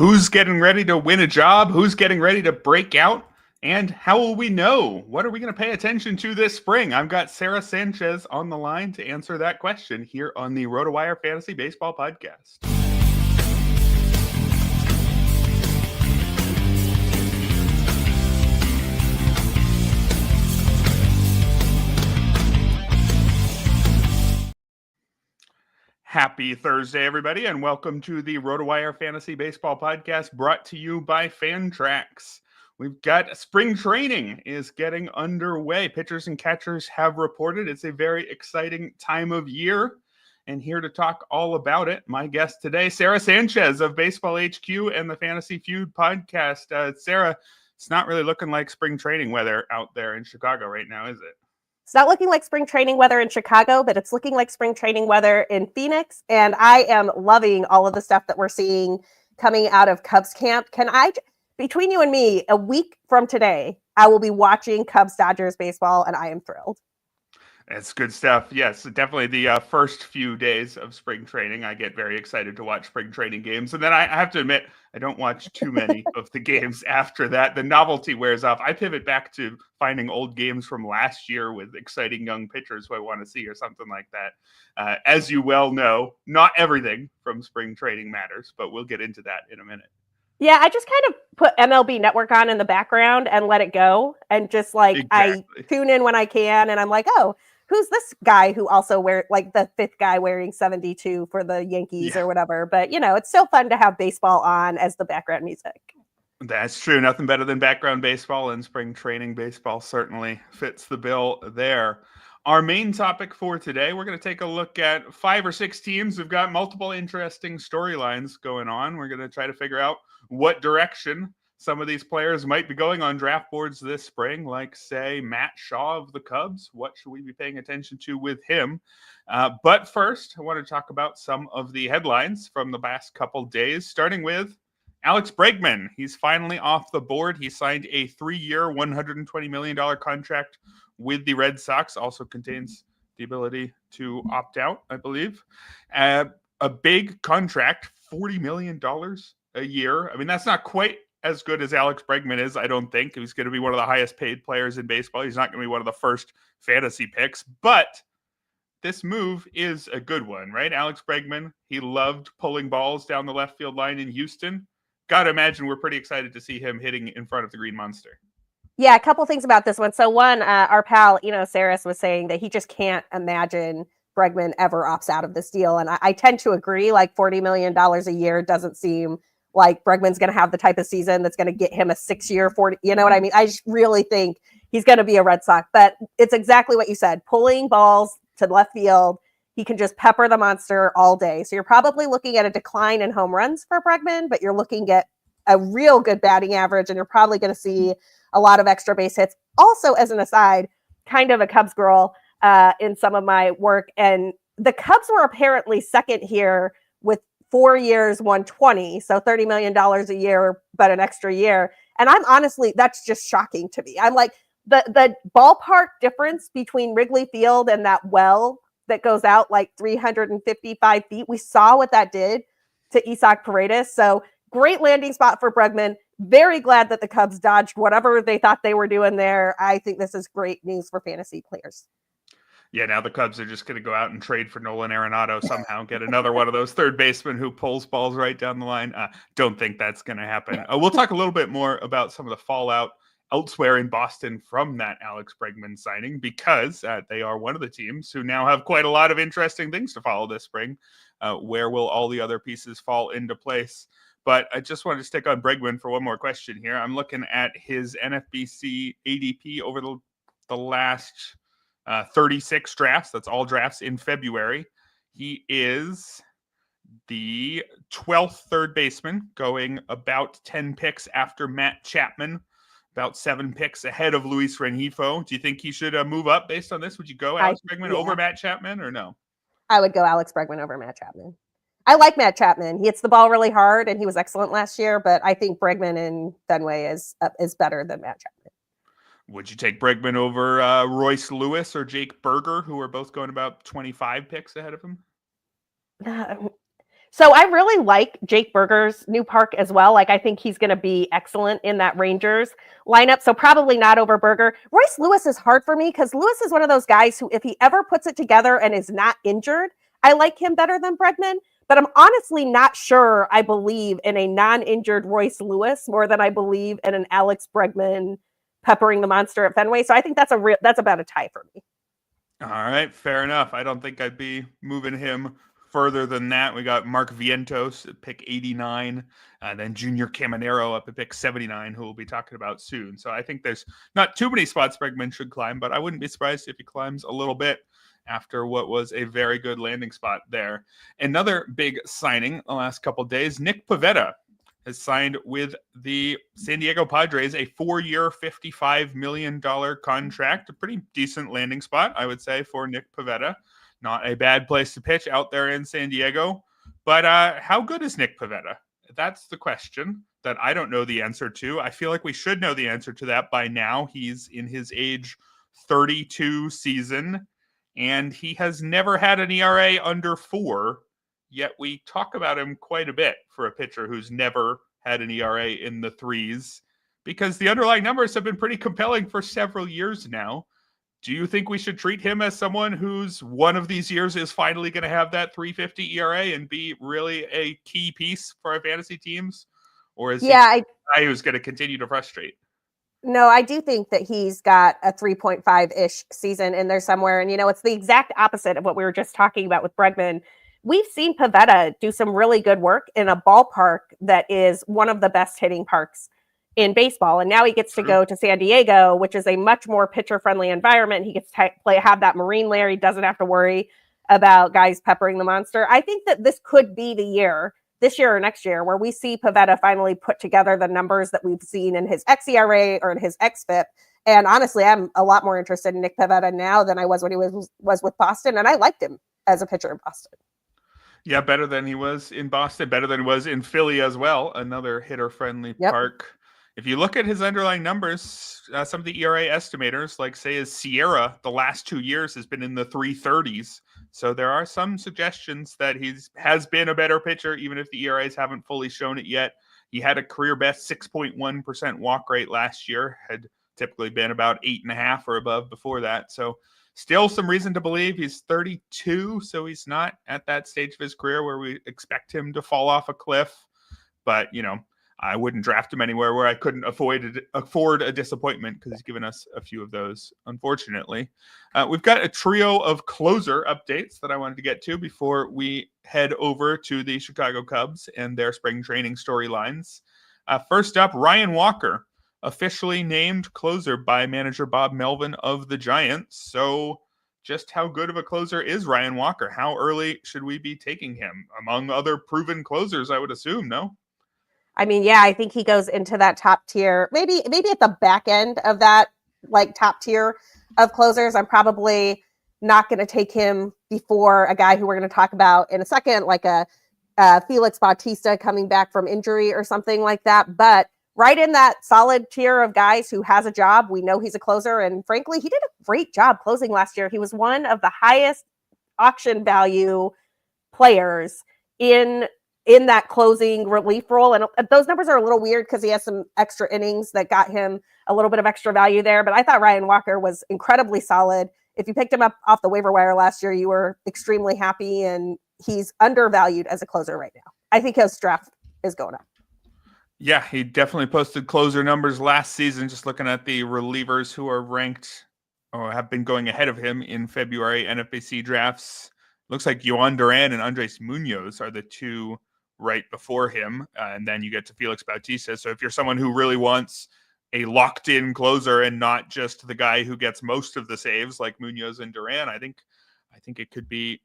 Who's getting ready to win a job? Who's getting ready to break out? And how will we know? What are we going to pay attention to this spring? I've got Sara Sanchez on the line to answer that question here on the RotoWire Fantasy Baseball Podcast. Happy Thursday, everybody, and welcome to the RotoWire Fantasy Baseball Podcast brought to you by Fantrax. We've got spring training is getting underway. Pitchers and catchers have reported. It's a very exciting time of year. And here to talk all about it, my guest today, Sara Sanchez of Baseball HQ and the Fantasy Feud podcast. Sara, it's not really looking like spring training weather out there in Chicago right now, is it? It's not looking like spring training weather in Chicago, but it's looking like spring training weather in Phoenix. And I am loving all of the stuff that we're seeing coming out of Cubs camp. Between you and me, a week from today, I will be watching Cubs-Dodgers baseball, and I am thrilled. It's good stuff. Yes, definitely the first few days of spring training, I get very excited to watch spring training games. And then I have to admit, I don't watch too many of the games after that. The novelty wears off. I pivot back to finding old games from last year with exciting young pitchers who I want to see or something like that. As you well know, not everything from spring training matters, but we'll get into that in a minute. Yeah, I just kind of put MLB Network on in the background and let it go. And just exactly. I tune in when I can. And I'm like, oh, who's this guy who also wears the fifth guy wearing 72 for the Yankees or whatever. But, it's still fun to have baseball on as the background music. That's true. Nothing better than background baseball, and spring training baseball certainly fits the bill there. Our main topic for today, we're going to take a look at 5 or 6 teams who've got multiple interesting storylines going on. We're going to try to figure out what direction some of these players might be going on draft boards this spring, like, say, Matt Shaw of the Cubs. What should we be paying attention to with him? But first, I want to talk about some of the headlines from the past couple days, starting with Alex Bregman. He's finally off the board. He signed a 3-year, $120 million contract with the Red Sox. Also contains the ability to opt out, I believe. A big contract, $40 million a year. I mean, that's not quite as good as Alex Bregman is, I don't think. He's going to be one of the highest paid players in baseball. He's not going to be one of the first fantasy picks, but this move is a good one, right? Alex Bregman, he loved pulling balls down the left field line in Houston. Got to imagine we're pretty excited to see him hitting in front of the Green Monster. Yeah, a couple things about this one. So one, our pal, Saris was saying that he just can't imagine Bregman ever opts out of this deal. And I tend to agree, like $40 million a year doesn't seem like Bregman's going to have the type of season that's going to get him a 6-year, 40, you know what I mean? I just really think he's going to be a Red Sox, but it's exactly what you said, pulling balls to left field. He can just pepper the monster all day. So you're probably looking at a decline in home runs for Bregman, but you're looking at a real good batting average, and you're probably going to see a lot of extra base hits. Also, as an aside, kind of a Cubs girl in some of my work, and the Cubs were apparently second here with 4 years, 120, so $30 million a year, but an extra year. And I'm honestly, that's just shocking to me. I'm like, the ballpark difference between Wrigley Field and that well that goes out like 355 feet, we saw what that did to Isaac Paredes. So great landing spot for Bregman. Very glad that the Cubs dodged whatever they thought they were doing there. I think this is great news for fantasy players. Yeah, now the Cubs are just going to go out and trade for Nolan Arenado somehow, get another one of those third basemen who pulls balls right down the line. Don't think that's going to happen. We'll talk a little bit more about some of the fallout elsewhere in Boston from that Alex Bregman signing, because they are one of the teams who now have quite a lot of interesting things to follow this spring. Where will all the other pieces fall into place? But I just wanted to stick on Bregman for one more question here. I'm looking at his NFBC ADP over the last 36 drafts. That's all drafts in February. He is the 12th third baseman, going about 10 picks after Matt Chapman, about 7 picks ahead of Luis Rengifo. Do you think he should move up based on this? Would you go Alex Bregman over Matt Chapman or no? I would go Alex Bregman over Matt Chapman. I like Matt Chapman. He hits the ball really hard, and he was excellent last year, but I think Bregman in Fenway is better than Matt Chapman. Would you take Bregman over Royce Lewis or Jake Berger, who are both going about 25 picks ahead of him? So I really like Jake Berger's new park as well. Like, I think he's going to be excellent in that Rangers lineup. So probably not over Berger. Royce Lewis is hard for me because Lewis is one of those guys who, if he ever puts it together and is not injured, I like him better than Bregman. But I'm honestly not sure I believe in a non-injured Royce Lewis more than I believe in an Alex Bregman peppering the monster at Fenway. So I think that's about a tie for me. All right, fair enough. I don't think I'd be moving him further than that. We got Mark Vientos at pick 89, and then Junior Caminero up at pick 79, who we'll be talking about soon. So I think there's not too many spots Bregman should climb, but I wouldn't be surprised if he climbs a little bit after what was a very good landing spot there. Another big signing the last couple of days, Nick Pivetta has signed with the San Diego Padres a 4-year, $55 million contract. A pretty decent landing spot, I would say, for Nick Pivetta. Not a bad place to pitch out there in San Diego. But how good is Nick Pivetta? That's the question that I don't know the answer to. I feel like we should know the answer to that by now. He's in his age 32 season, and he has never had an ERA under 4. Yet we talk about him quite a bit for a pitcher who's never had an ERA in the 3s, because the underlying numbers have been pretty compelling for several years now. Do you think we should treat him as someone who's one of these years is finally going to have that 3.50 ERA and be really a key piece for our fantasy teams? Or is he a guy who's going to continue to frustrate? No, I do think that he's got a 3.5-ish season in there somewhere. And, it's the exact opposite of what we were just talking about with Bregman. We've seen Pivetta do some really good work in a ballpark that is one of the best hitting parks in baseball. And now he gets to go to San Diego, which is a much more pitcher-friendly environment. He gets to have that marine layer. He doesn't have to worry about guys peppering the monster. I think that this could be the year, this year or next year, where we see Pivetta finally put together the numbers that we've seen in his xERA or in his xFIP. And honestly, I'm a lot more interested in Nick Pivetta now than I was when he was with Boston. And I liked him as a pitcher in Boston. Yeah, better than he was in Boston, better than he was in Philly as well. Another hitter-friendly park. If you look at his underlying numbers, some of the ERA estimators, like say his Sierra, the last 2 years has been in the 330s. So there are some suggestions that has been a better pitcher, even if the ERAs haven't fully shown it yet. He had a career best 6.1% walk rate last year, had typically been about 8.5 or above before that. So still some reason to believe. He's 32, so he's not at that stage of his career where we expect him to fall off a cliff. But, I wouldn't draft him anywhere where I couldn't afford a disappointment, because he's given us a few of those, unfortunately. We've got a trio of closer updates that I wanted to get to before we head over to the Chicago Cubs and their spring training storylines. First up, Ryan Walker, officially named closer by manager Bob Melvin of the Giants. So just how good of a closer is Ryan Walker? How early should we be taking him? Among other proven closers, I would assume, no? I mean, yeah, I think he goes into that top tier, maybe at the back end of that, like top tier of closers. I'm probably not going to take him before a guy who we're going to talk about in a second, like a Felix Bautista coming back from injury or something like that. But right in that solid tier of guys who has a job, we know he's a closer. And frankly, he did a great job closing last year. He was one of the highest auction value players in that closing relief role. And those numbers are a little weird because he has some extra innings that got him a little bit of extra value there. But I thought Ryan Walker was incredibly solid. If you picked him up off the waiver wire last year, you were extremely happy, and he's undervalued as a closer right now. I think his draft is going up. Yeah, he definitely posted closer numbers last season, just looking at the relievers who are ranked or have been going ahead of him in February NFBC drafts. Looks like Yohan Duran and Andres Munoz are the two right before him, and then you get to Felix Bautista. So if you're someone who really wants a locked-in closer and not just the guy who gets most of the saves like Munoz and Duran, I think it could be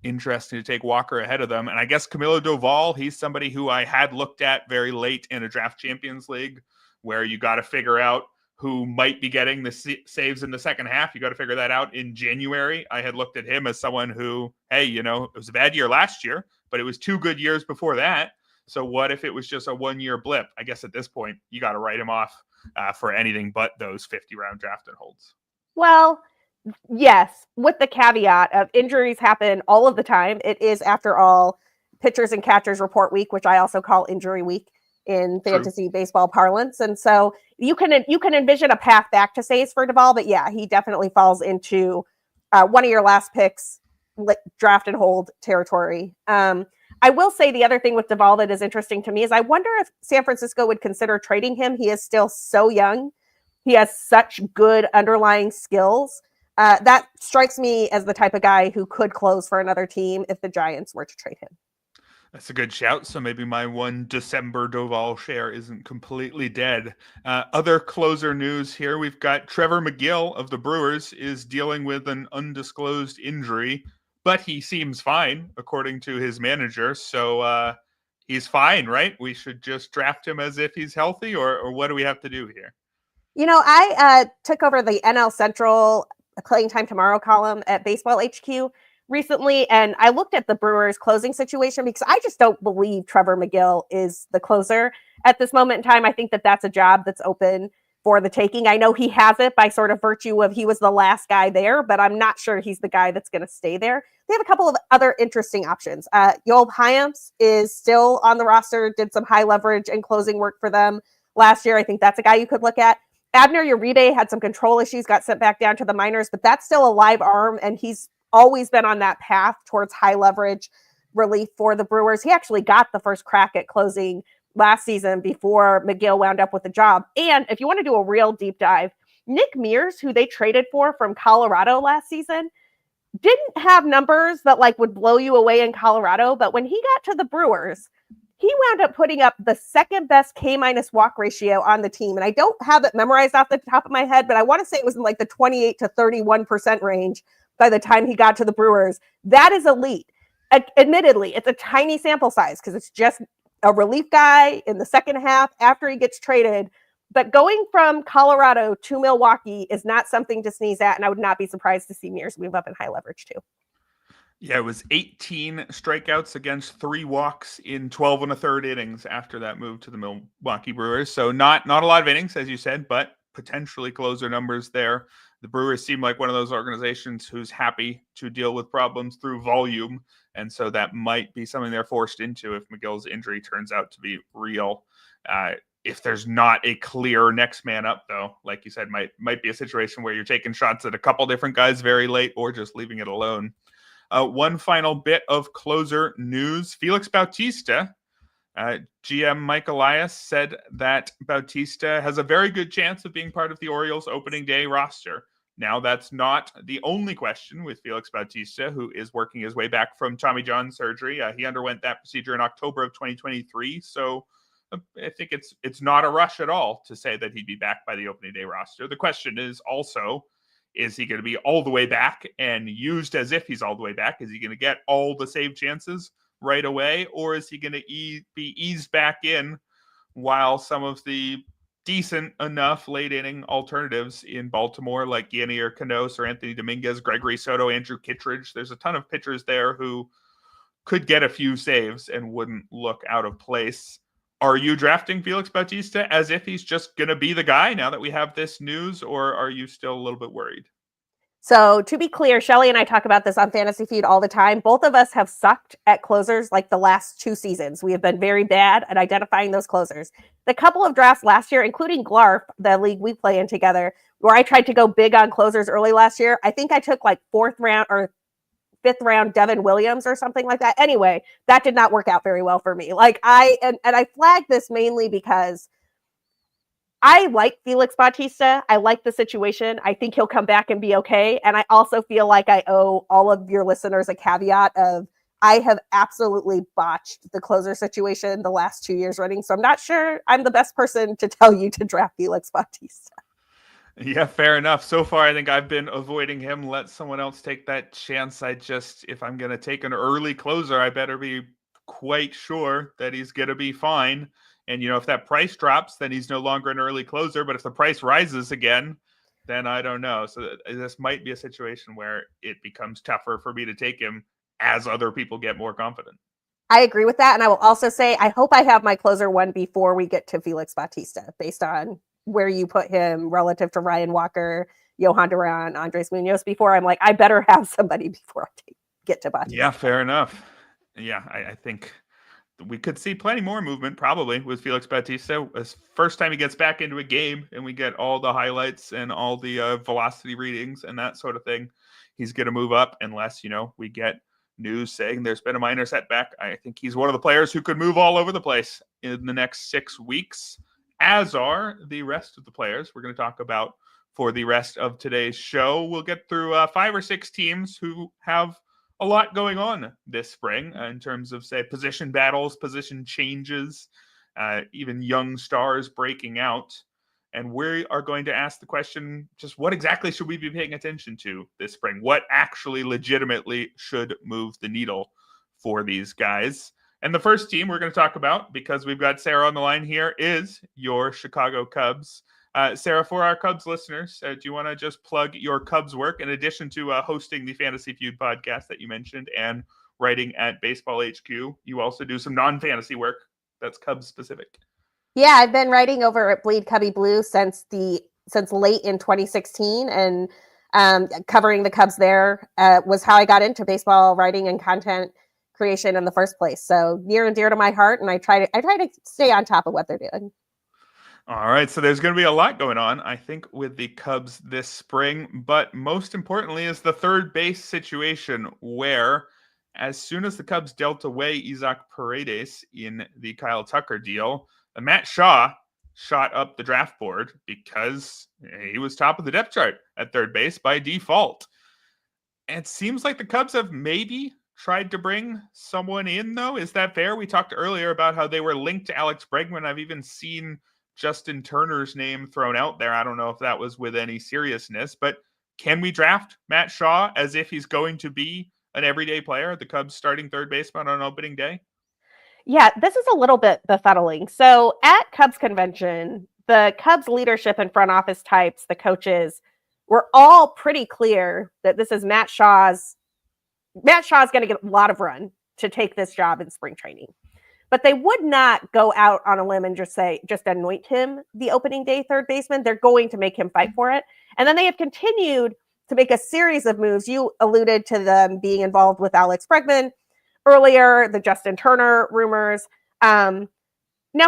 interesting to take Walker ahead of them. And I guess Camilo Doval, he's somebody who I had looked at very late in a Draft Champions League, where you got to figure out who might be getting the saves in the second half. You got to figure that out in January. I had looked at him as someone who, hey, it was a bad year last year, but it was 2 good years before that. So what if it was just a 1-year blip? I guess at this point, you got to write him off for anything but those 50-round draft and holds. Well, yes, with the caveat of injuries happen all of the time. It is, after all, pitchers and catchers report week, which I also call injury week in fantasy baseball parlance. And so you can envision a path back to Says for Duvall, but yeah, he definitely falls into one of your last picks, draft and hold territory. I will say the other thing with Duvall that is interesting to me is I wonder if San Francisco would consider trading him. He is still so young. He has such good underlying skills. That strikes me as the type of guy who could close for another team if the Giants were to trade him. That's a good shout. So maybe my one December Doval share isn't completely dead. Other closer news here. We've got Trevor McGill of the Brewers is dealing with an undisclosed injury, but he seems fine according to his manager. So he's fine, right? We should just draft him as if he's healthy, or what do we have to do here? You know, I took over the NL Central Playing Time Tomorrow column at Baseball HQ recently, and I looked at the Brewers closing situation because I just don't believe Trevor McGill is the closer at this moment in time. I think that that's a job that's open for the taking. I know he has it by sort of virtue of he was the last guy there, but I'm not sure he's the guy that's going to stay there. They have a couple of other interesting options. Yoel Hyams is still on the roster, did some high leverage and closing work for them last year. I think that's a guy you could look at. Abner Uribe had some control issues, got sent back down to the minors, but that's still a live arm, and he's always been on that path towards high leverage relief for the Brewers. He actually got the first crack at closing last season before McGill wound up with the job. And if you want to do a real deep dive, Nick Mears, who they traded for from Colorado last season, didn't have numbers that like would blow you away in Colorado. But when he got to the Brewers, he wound up putting up the second best K- walk ratio on the team. And I don't have it memorized off the top of my head, but I want to say it was in like the 28 to 31% range by the time he got to the Brewers. That is elite. Admittedly, it's a tiny sample size because it's just a relief guy in the second half after he gets traded. But going from Colorado to Milwaukee is not something to sneeze at, and I would not be surprised to see Mears move up in high leverage too. Yeah, it was 18 strikeouts against 3 walks in 12 and a third innings after that move to the Milwaukee Brewers. So not a lot of innings, as you said, but potentially closer numbers there. The Brewers seem like one of those organizations who's happy to deal with problems through volume, and so that might be something they're forced into if McGill's injury turns out to be real. If there's not a clear next man up, though, like you said, might be a situation where you're taking shots at a couple different guys very late or just leaving it alone. One final bit of closer news. Felix Bautista, GM Mike Elias said that Bautista has a very good chance of being part of the Orioles opening day roster. Now, that's not the only question with Felix Bautista, who is working his way back from Tommy John surgery. He underwent that procedure in October of 2023. So I think it's not a rush at all to say that he'd be back by the opening day roster. The question is also, is he going to be all the way back and used as if he's all the way back? Is he going to get all the save chances right away, or is he going to be eased back in while some of the decent enough late inning alternatives in Baltimore, like Yanier Canoes or Anthony Dominguez, Gregory Soto, Andrew Kittredge, there's a ton of pitchers there who could get a few saves and wouldn't look out of place. Are you drafting Felix Bautista as if he's just going to be the guy now that we have this news, or are you still a little bit worried? So to be clear, Shelly and I talk about this on Fantasy Feed all the time. Both of us have sucked at closers like the last 2 seasons. We have been very bad at identifying those closers. The couple of drafts last year, including Glarf, the league we play in together, where I tried to go big on closers early last year, I think I took like 4th round or 5th round Devin Williams or something like that. Anyway, that did not work out very well for me. Like I flagged this mainly because I like Felix Bautista. I like the situation. I think he'll come back and be okay. And I also feel like I owe all of your listeners a caveat of I have absolutely botched the closer situation the last 2 years running. So I'm not sure I'm the best person to tell you to draft Felix Bautista. Yeah, fair enough. So far, I think I've been avoiding him. Let someone else take that chance. If I'm going to take an early closer, I better be quite sure that he's going to be fine. And, if that price drops, then he's no longer an early closer. But if the price rises again, then I don't know. So this might be a situation where it becomes tougher for me to take him as other people get more confident. I agree with that. And I will also say, I hope I have my closer one before we get to Felix Bautista, based on where you put him relative to Ryan Walker, Johan Duran, Andres Munoz before. I'm like, I better have somebody before I get to Bautista. Yeah, fair enough. Yeah, I think we could see plenty more movement probably with Felix Bautista. It's first time he gets back into a game and we get all the highlights and all the velocity readings and that sort of thing. He's going to move up unless, we get news saying there's been a minor setback. I think he's one of the players who could move all over the place in the next 6 weeks, as are the rest of the players we're going to talk about for the rest of today's show. We'll get through 5 or 6 teams who have a lot going on this spring in terms of, say, position battles, position changes, even young stars breaking out. And we are going to ask the question, just what exactly should we be paying attention to this spring? What actually legitimately should move the needle for these guys? And the first team we're going to talk about, because we've got Sara on the line here, is your Chicago Cubs. Sara, for our Cubs listeners, do you want to just plug your Cubs work in addition to hosting the Fantasy Feud podcast that you mentioned and writing at Baseball HQ? You also do some non-fantasy work that's Cubs specific. Yeah, I've been writing over at Bleed Cubby Blue since late in 2016, and covering the Cubs there was how I got into baseball writing and content creation in the first place. So near and dear to my heart, and I try to stay on top of what they're doing. All right, so there's going to be a lot going on, I think, with the Cubs this spring. But most importantly is the third base situation, where as soon as the Cubs dealt away Isaac Paredes in the Kyle Tucker deal, Matt Shaw shot up the draft board because he was top of the depth chart at third base by default. And it seems like the Cubs have maybe tried to bring someone in, though. Is that fair? We talked earlier about how they were linked to Alex Bregman. I've even seen Justin Turner's name thrown out there. I don't know if that was with any seriousness, but can we draft Matt Shaw as if he's going to be an everyday player, the Cubs starting third baseman on opening day? Yeah, this is a little bit befuddling. So at Cubs convention, the Cubs leadership and front office types, the coaches, were all pretty clear that this is Matt Shaw's going to get a lot of run to take this job in spring training. But they would not go out on a limb and just anoint him the opening day third baseman. They're going to make him fight for it. And then they have continued to make a series of moves. You alluded to them being involved with Alex Bregman earlier, the Justin Turner rumors. Now,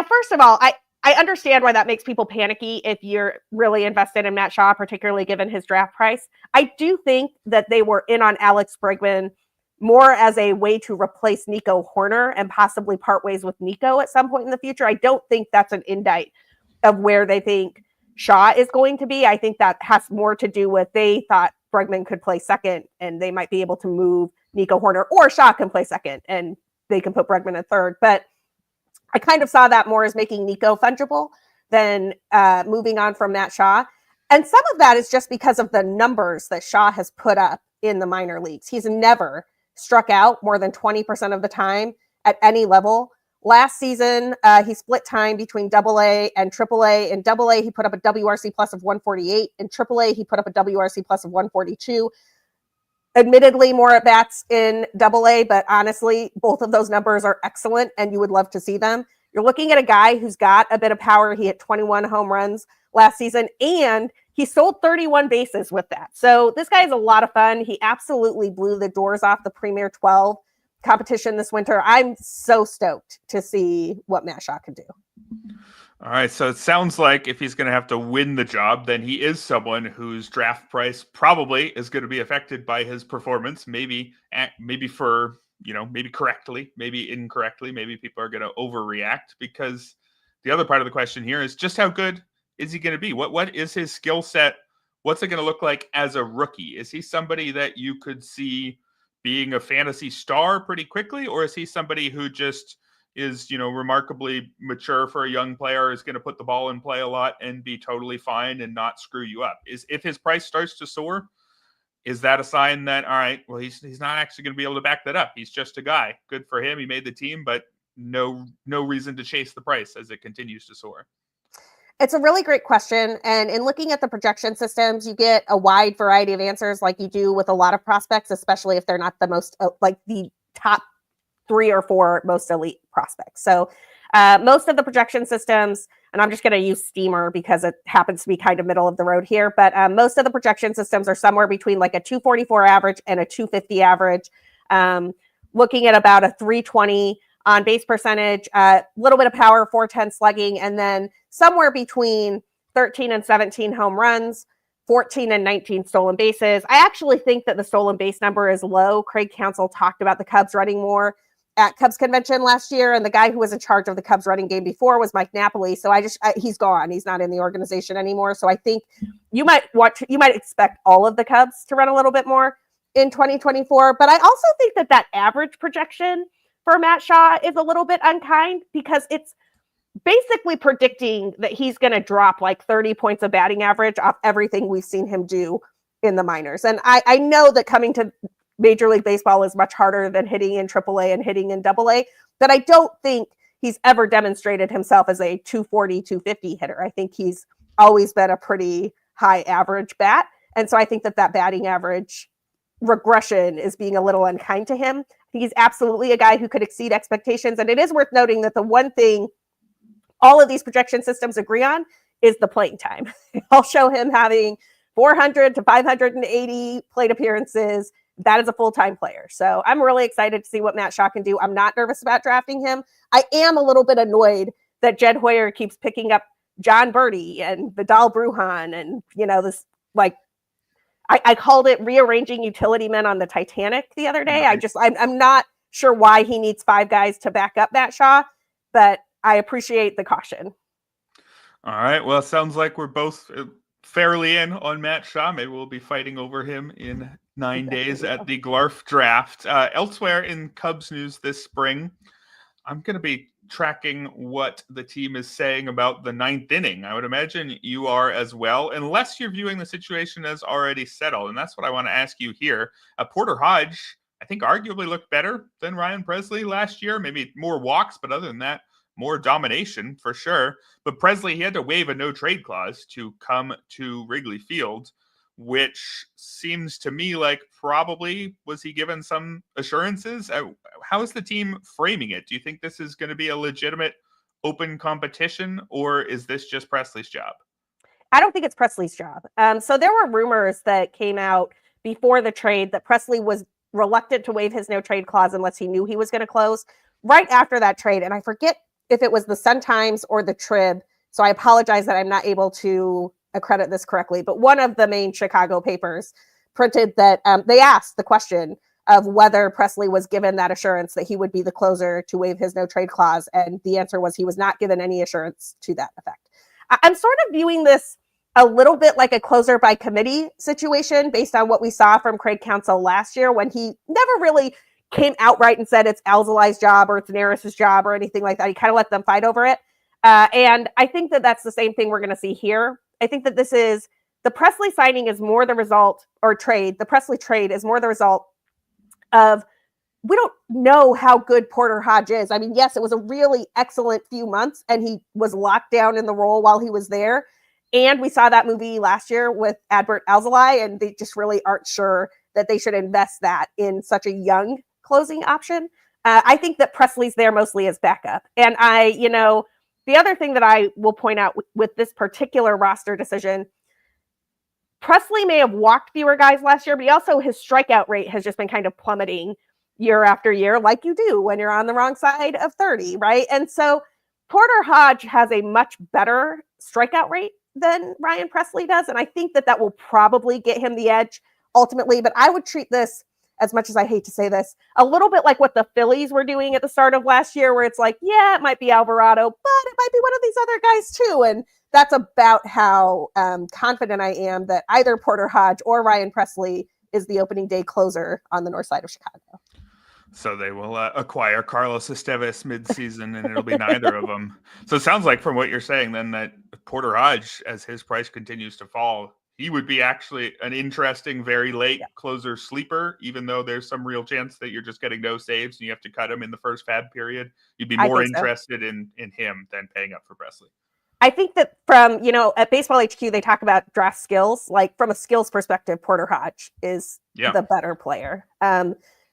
first of all, I understand why that makes people panicky if you're really invested in Matt Shaw, particularly given his draft price. I do think that they were in on Alex Bregman more as a way to replace Nico Hoerner and possibly part ways with Nico at some point in the future. I don't think that's an indictment of where they think Shaw is going to be. I think that has more to do with they thought Bregman could play second and they might be able to move Nico Hoerner, or Shaw can play second and they can put Bregman at third. But I kind of saw that more as making Nico fungible than moving on from Matt Shaw. And some of that is just because of the numbers that Shaw has put up in the minor leagues. He's never struck out more than 20% of the time at any level. Last season, he split time between AA and AAA. In AA, he put up a WRC plus of 148. In AAA, he put up a WRC plus of 142. Admittedly, more at bats in AA, but honestly, both of those numbers are excellent, and you would love to see them. You're looking at a guy who's got a bit of power. He hit 21 home runs last season, and he sold 31 bases with that. So this guy is a lot of fun. He absolutely blew the doors off the Premier 12 competition this winter. I'm so stoked to see what Matt Shaw can do. All right, so it sounds like if he's going to have to win the job, then he is someone whose draft price probably is going to be affected by his performance. Maybe for, maybe correctly, maybe incorrectly. Maybe people are going to overreact, because the other part of the question here is just how good is he going to be? What is his skill set? What's it going to look like as a rookie? Is he somebody that you could see being a fantasy star pretty quickly, or is he somebody who just is, remarkably mature for a young player, is going to put the ball in play a lot and be totally fine and not screw you up? If his price starts to soar, is that a sign that, all right, well, he's not actually going to be able to back that up? He's just a guy. Good for him. He made the team, but no reason to chase the price as it continues to soar. It's a really great question. And in looking at the projection systems, you get a wide variety of answers like you do with a lot of prospects, especially if they're not the most, the top 3 or 4 most elite prospects. So most of the projection systems, and I'm just going to use Steamer because it happens to be kind of middle of the road here, but most of the projection systems are somewhere between like a 244 average and a 250 average. looking at about a 320 on base percentage, a little bit of power, 410 slugging, and then somewhere between 13 and 17 home runs, 14 and 19 stolen bases. I actually think that the stolen base number is low. Craig Counsell talked about the Cubs running more at Cubs convention last year, and the guy who was in charge of the Cubs running game before was Mike Napoli. So he's gone. He's not in the organization anymore. So I think you might expect all of the Cubs to run a little bit more in 2024. But I also think that average projection for Matt Shaw is a little bit unkind, because it's basically predicting that he's going to drop like 30 points of batting average off everything we've seen him do in the minors. And I know that coming to Major League Baseball is much harder than hitting in AAA and hitting in AA, but I don't think he's ever demonstrated himself as a 240, 250 hitter. I think he's always been a pretty high average bat. And so I think that batting average regression is being a little unkind to him. He's absolutely a guy who could exceed expectations. And it is worth noting that the one thing all of these projection systems agree on is the playing time. I'll show him having 400 to 580 plate appearances. That is a full-time player. So I'm really excited to see what Matt Shaw can do. I'm not nervous about drafting him. I am a little bit annoyed that Jed Hoyer keeps picking up John Birdie and Vidal Brujan and, this, like, I called it rearranging utility men on the Titanic the other day. I'm not sure why he needs 5 guys to back up Matt Shaw, but I appreciate the caution. All right. Well, it sounds like we're both fairly in on Matt Shaw. Maybe we'll be fighting over him in 9 days at the Glarf draft. Elsewhere in Cubs news this spring, I'm going to be tracking what the team is saying about the 9th inning. I would imagine you are as well, unless you're viewing the situation as already settled. And that's what I want to ask you here. Porter Hodge, I think, arguably looked better than Ryan Presley last year. Maybe more walks, but other than that, more domination for sure. But Presley, he had to waive a no-trade clause to come to Wrigley Field, which seems to me like probably was he given some assurances? How is the team framing it? Do you think this is going to be a legitimate open competition, or is this just Presley's job? I don't think it's Presley's job. So there were rumors that came out before the trade that Presley was reluctant to waive his no-trade clause unless he knew he was going to close. Right after that trade, and I forget if it was the Sun-Times or the Trib, so I apologize that I'm not able to accredit this correctly, but one of the main Chicago papers printed that they asked the question of whether Presley was given that assurance that he would be the closer to waive his no-trade clause, and the answer was he was not given any assurance to that effect. I'm sort of viewing this a little bit like a closer by committee situation based on what we saw from Craig Counsell last year, when he never really came outright and said it's Alzolai's job or it's Neris's job or anything like that. He kind of let them fight over it. And I think that that's the same thing we're going to see here. I think that the Presley signing is more the result, or trade, the Presley trade is more the result of, we don't know how good Porter Hodge is. I mean, yes, it was a really excellent few months and he was locked down in the role while he was there. And we saw that movie last year with Adbert Alzolai, and they just really aren't sure that they should invest that in such a young closing option. I think that Presley's there mostly as backup. And the other thing that I will point out with this particular roster decision, Presley may have walked fewer guys last year, but his strikeout rate has just been kind of plummeting year after year, like you do when you're on the wrong side of 30, right? And so Porter Hodge has a much better strikeout rate than Ryan Presley does. And I think that will probably get him the edge ultimately. But I would treat this, as much as I hate to say this, a little bit like what the Phillies were doing at the start of last year, where it's like, yeah, it might be Alvarado, but it might be one of these other guys too. And that's about how confident I am that either Porter Hodge or Ryan Presley is the opening day closer on the north side of Chicago. So they will acquire Carlos Estevez midseason, and it'll be neither of them. So it sounds like, from what you're saying, then, that Porter Hodge, as his price continues to fall, he would be actually an interesting, very late closer sleeper, even though there's some real chance that you're just getting no saves and you have to cut him in the first fab period. You'd be more interested in him than paying up for Presley. I think that from, at Baseball HQ, they talk about draft skills. Like, from a skills perspective, Porter Hodge is the better player.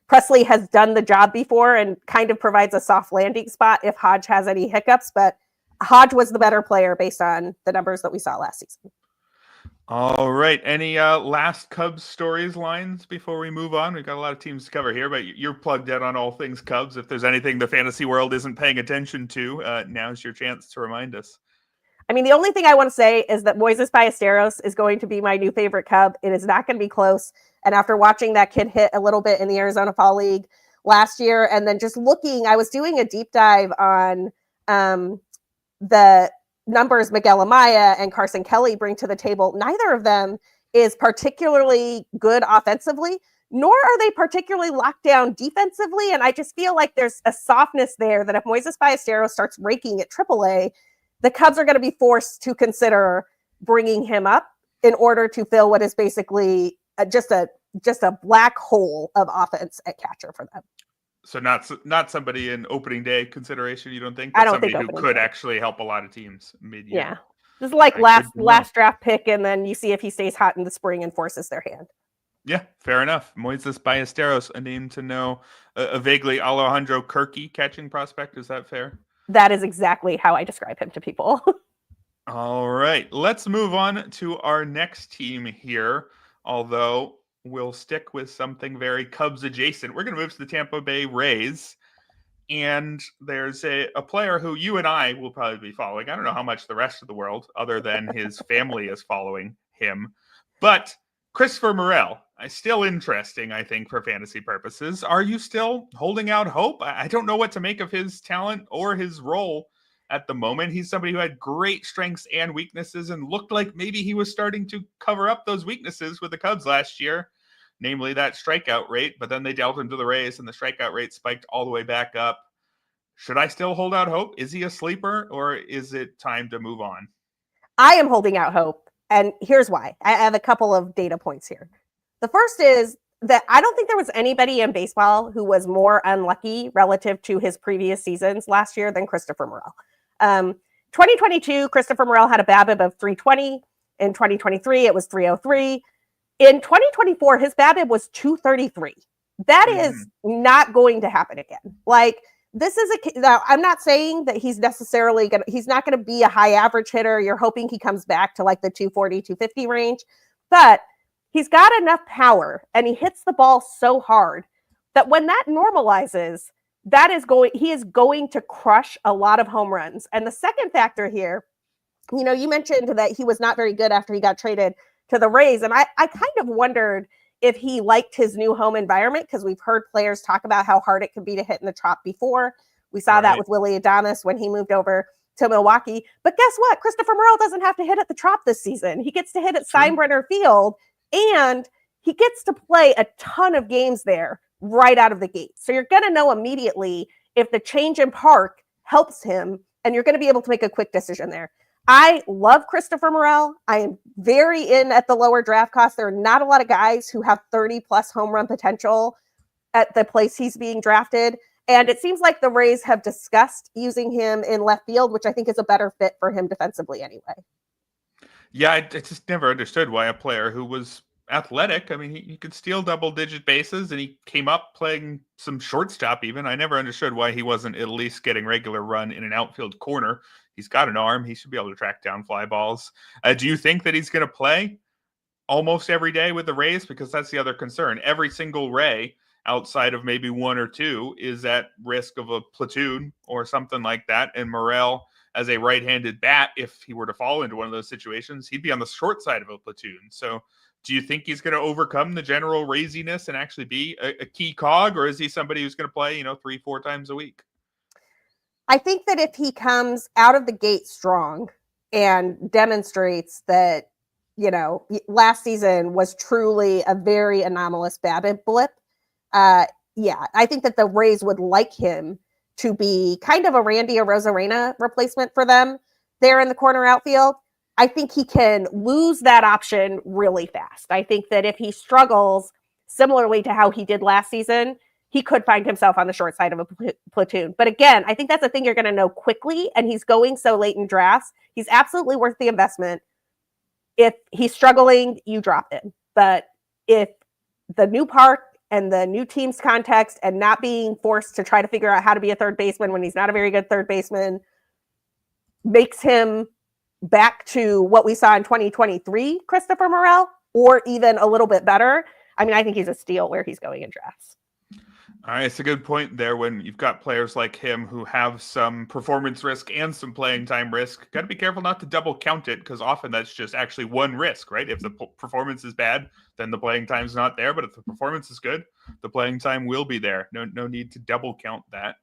Presley has done the job before and kind of provides a soft landing spot if Hodge has any hiccups, but Hodge was the better player based on the numbers that we saw last season. All right. Any last Cubs stories lines before we move on? We've got a lot of teams to cover here, but you're plugged in on all things Cubs. If there's anything the fantasy world isn't paying attention to, now's your chance to remind us. I mean, the only thing I want to say is that Moises Ballesteros is going to be my new favorite Cub. It is not going to be close. And after watching that kid hit a little bit in the Arizona Fall League last year, and then just looking, I was doing a deep dive on the numbers Miguel Amaya and Carson Kelly bring to the table. Neither of them is particularly good offensively, nor are they particularly locked down defensively. And I just feel like there's a softness there that if Moises Ballesteros starts raking at AAA, the Cubs are going to be forced to consider bringing him up in order to fill what is basically just a black hole of offense at catcher for them. So not somebody in opening day consideration, you don't think? I don't somebody think who could actually help a lot of teams mid-year. Yeah. This is like last draft pick, and then you see if he stays hot in the spring and forces their hand. Yeah, fair enough. Moises Ballesteros, a name to know. A vaguely Alejandro Kirky catching prospect. Is that fair? That is exactly how I describe him to people. All right. Let's move on to our next team here. Although we'll stick with something very Cubs adjacent. We're going to move to the Tampa Bay Rays. And there's a player who you and I will probably be following. I don't know how much the rest of the world, other than his family, is following him. But Christopher Morel is still interesting, I think, for fantasy purposes. Are you still holding out hope? I don't know what to make of his talent or his role at the moment. He's somebody who had great strengths and weaknesses and looked like maybe he was starting to cover up those weaknesses with the Cubs last year, namely that strikeout rate. But then they dealt him to the Rays and the strikeout rate spiked all the way back up. Should I still hold out hope? Is he a sleeper, or is it time to move on? I am holding out hope, and here's why. I have a couple of data points here. The first is that I don't think there was anybody in baseball who was more unlucky relative to his previous seasons last year than Christopher Morel. 2022, Christopher Morel had a BABIP of 320. In 2023, it was 303. In 2024, his BABIP was 233. That is not going to happen again. Like, this is now, I'm not saying that he's necessarily he's not going to be a high average hitter. You're hoping he comes back to like the 240, 250 range, but he's got enough power and he hits the ball so hard that when that normalizes, he is going to crush a lot of home runs. And the second factor here, you mentioned that he was not very good after he got traded to the Rays. And I kind of wondered if he liked his new home environment, because we've heard players talk about how hard it can be to hit in the Trop before. We saw that with Willie Adonis when he moved over to Milwaukee. But guess what? Christopher Morel doesn't have to hit at the Trop this season. He gets to hit at Steinbrenner Field, and he gets to play a ton of games there right out of the gate. So you're going to know immediately if the change in park helps him, and you're going to be able to make a quick decision there. I love Christopher Morel. I am very in at the lower draft cost. There are not a lot of guys who have 30-plus home run potential at the place he's being drafted. And it seems like the Rays have discussed using him in left field, which I think is a better fit for him defensively anyway. Yeah, I just never understood why a player who was athletic, I mean, he could steal double-digit bases, and he came up playing some shortstop even. I never understood why he wasn't at least getting regular run in an outfield corner. He's got an arm. He should be able to track down fly balls. Do you think that he's going to play almost every day with the Rays? Because that's the other concern. Every single Ray, outside of maybe one or two, is at risk of a platoon or something like that. And Morel, as a right-handed bat, if he were to fall into one of those situations, he'd be on the short side of a platoon. So do you think he's going to overcome the general Raysiness and actually be a key cog, or is he somebody who's going to play, 3-4 times a week? I think that if he comes out of the gate strong and demonstrates that, last season was truly a very anomalous BABIP blip, I think that the Rays would like him to be kind of a Randy Arozarena replacement for them there in the corner outfield. I think he can lose that option really fast. I think that if he struggles similarly to how he did last season, he could find himself on the short side of a platoon. But again, I think that's a thing you're going to know quickly, and he's going so late in drafts. He's absolutely worth the investment. If he's struggling, you drop him. But if the new park and the new team's context and not being forced to try to figure out how to be a third baseman when he's not a very good third baseman makes him back to what we saw in 2023, Christopher Morel, or even a little bit better, I mean, I think he's a steal where he's going in drafts. All right, it's a good point there when you've got players like him who have some performance risk and some playing time risk. Got to be careful not to double count it because often that's just actually one risk, right? If the performance is bad, then the playing time's not there. But if the performance is good, the playing time will be there. No need to double count that.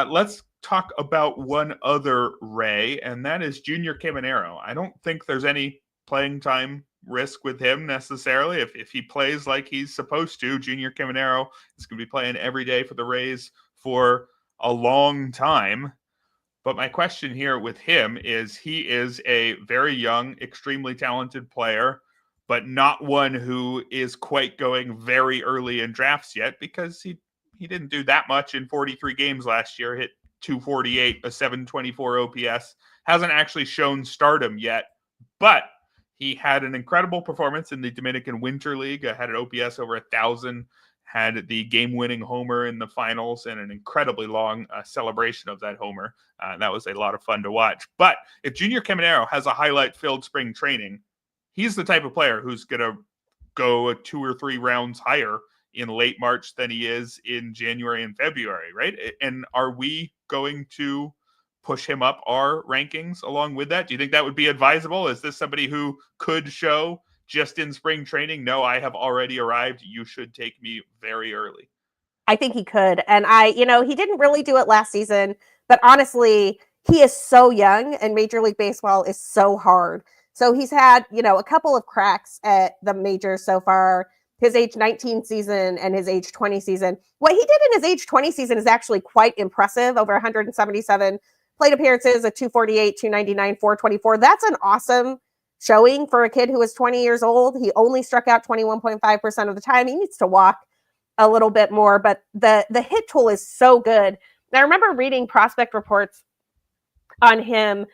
Let's talk about one other Ray, and that is Junior Caminero. I don't think there's any playing time risk with him necessarily. If he plays like he's supposed to, Junior Caminero is going to be playing every day for the Rays for a long time. But my question here with him is he is a very young, extremely talented player, but not one who is quite going very early in drafts yet because he didn't do that much in 43 games last year, hit 248, a 724 OPS, hasn't actually shown stardom yet, but he had an incredible performance in the Dominican Winter League, had an OPS over 1,000, had the game-winning homer in the finals, and an incredibly long celebration of that homer. That was a lot of fun to watch. But if Junior Caminero has a highlight-filled spring training, he's the type of player who's going to go 2 or 3 rounds higher in late March than he is in January and February, right? And are we going to push him up our rankings along with that? Do you think that would be advisable? Is this somebody who could show just in spring training, no, I have already arrived, you should take me very early? I think he could. And he didn't really do it last season, but honestly, he is so young and Major League Baseball is so hard. So he's had, a couple of cracks at the majors so far, his age 19 season and his age 20 season. What he did in his age 20 season is actually quite impressive, over 177 plate appearances, a 248, 299, 424. That's an awesome showing for a kid who is 20 years old. He only struck out 21.5% of the time. He needs to walk a little bit more, but the hit tool is so good. And I remember reading prospect reports on him,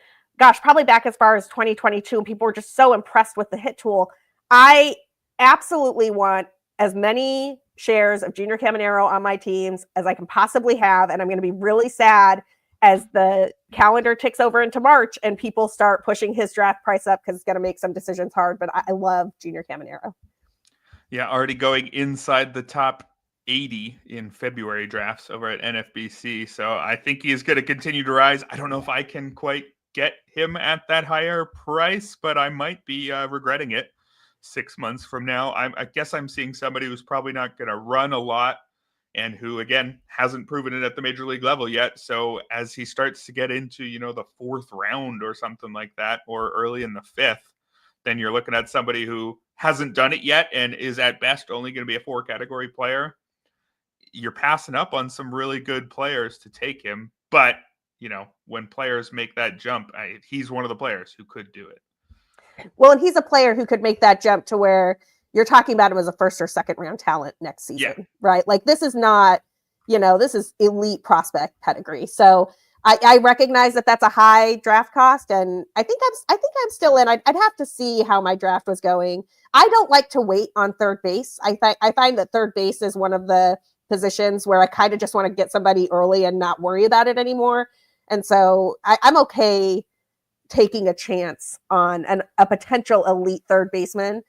probably back as far as 2022, and people were just so impressed with the hit tool. I absolutely want as many shares of Junior Caminero on my teams as I can possibly have, and I'm going to be really sad as the calendar ticks over into March and people start pushing his draft price up because it's going to make some decisions hard. But I love Junior Caminero. Yeah, already going inside the top 80 in February drafts over at NFBC. So I think he is going to continue to rise. I don't know if I can quite get him at that higher price, but I might be regretting it 6 months from now. I guess I'm seeing somebody who's probably not going to run a lot and who, again, hasn't proven it at the major league level yet. So as he starts to get into, the 4th round or something like that, or early in the 5th, then you're looking at somebody who hasn't done it yet and is at best only going to be a 4-category player. You're passing up on some really good players to take him. But, when players make that jump, he's one of the players who could do it. Well, and he's a player who could make that jump to where you're talking about him as a 1st or 2nd round talent next season, right? Like this is not, this is elite prospect pedigree. So I recognize that that's a high draft cost, and I think I'm still in. I'd have to see how my draft was going. I don't like to wait on third base. I find that third base is one of the positions where I kind of just want to get somebody early and not worry about it anymore. And so I'm okay taking a chance on a potential elite third baseman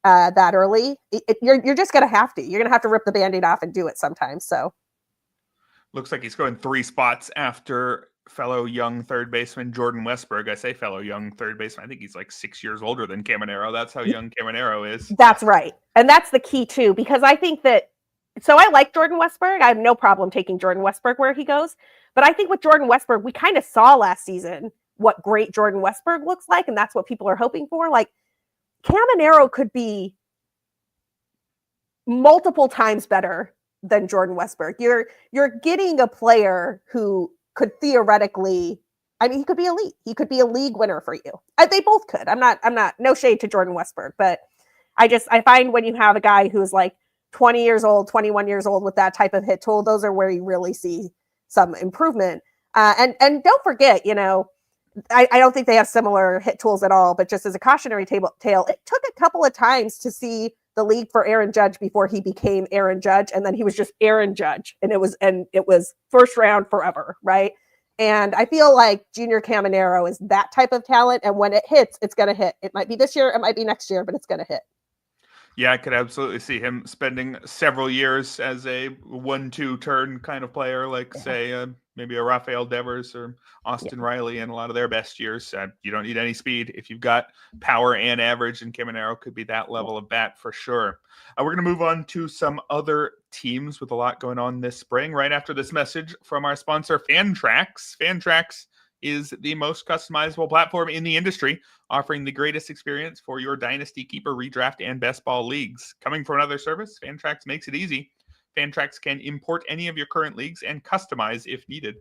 that early. You're just going to have to. You're going to have to rip the Band-Aid off and do it sometimes. So looks like he's going 3 spots after fellow young third baseman Jordan Westberg. I say fellow young third baseman. I think he's like 6 years older than Caminero. That's how young Caminero is. That's right. And that's the key too, because I think that, so I like Jordan Westberg. I have no problem taking Jordan Westberg where he goes. But I think with Jordan Westberg, we kind of saw last season what great Jordan Westberg looks like. And that's what people are hoping for. Like Caminero could be multiple times better than Jordan Westberg. You're getting a player who could theoretically, he could be elite. He could be a league winner for you. They both could. I'm not, no shade to Jordan Westberg, but I find when you have a guy who's like 20 years old, 21 years old with that type of hit tool, those are where you really see some improvement. And don't forget, I don't think they have similar hit tools at all, but just as a cautionary tale, it took a couple of times to see the league for Aaron Judge before he became Aaron Judge. And then he was just Aaron Judge. And it was first round forever. Right. And I feel like Junior Caminero is that type of talent. And when it hits, it's going to hit. It might be this year, it might be next year, but it's going to hit. Yeah, I could absolutely see him spending several years as a 1-2 turn kind of player, like, say, maybe a Rafael Devers or Austin Riley in a lot of their best years. You don't need any speed if you've got power and average, and Caminero could be that level of bat for sure. We're going to move on to some other teams with a lot going on this spring right after this message from our sponsor, Fantrax. Fantrax is the most customizable platform in the industry, offering the greatest experience for your dynasty, keeper, redraft, and best ball leagues. Coming from another service, Fantrax makes it easy. Fantrax can import any of your current leagues and customize if needed.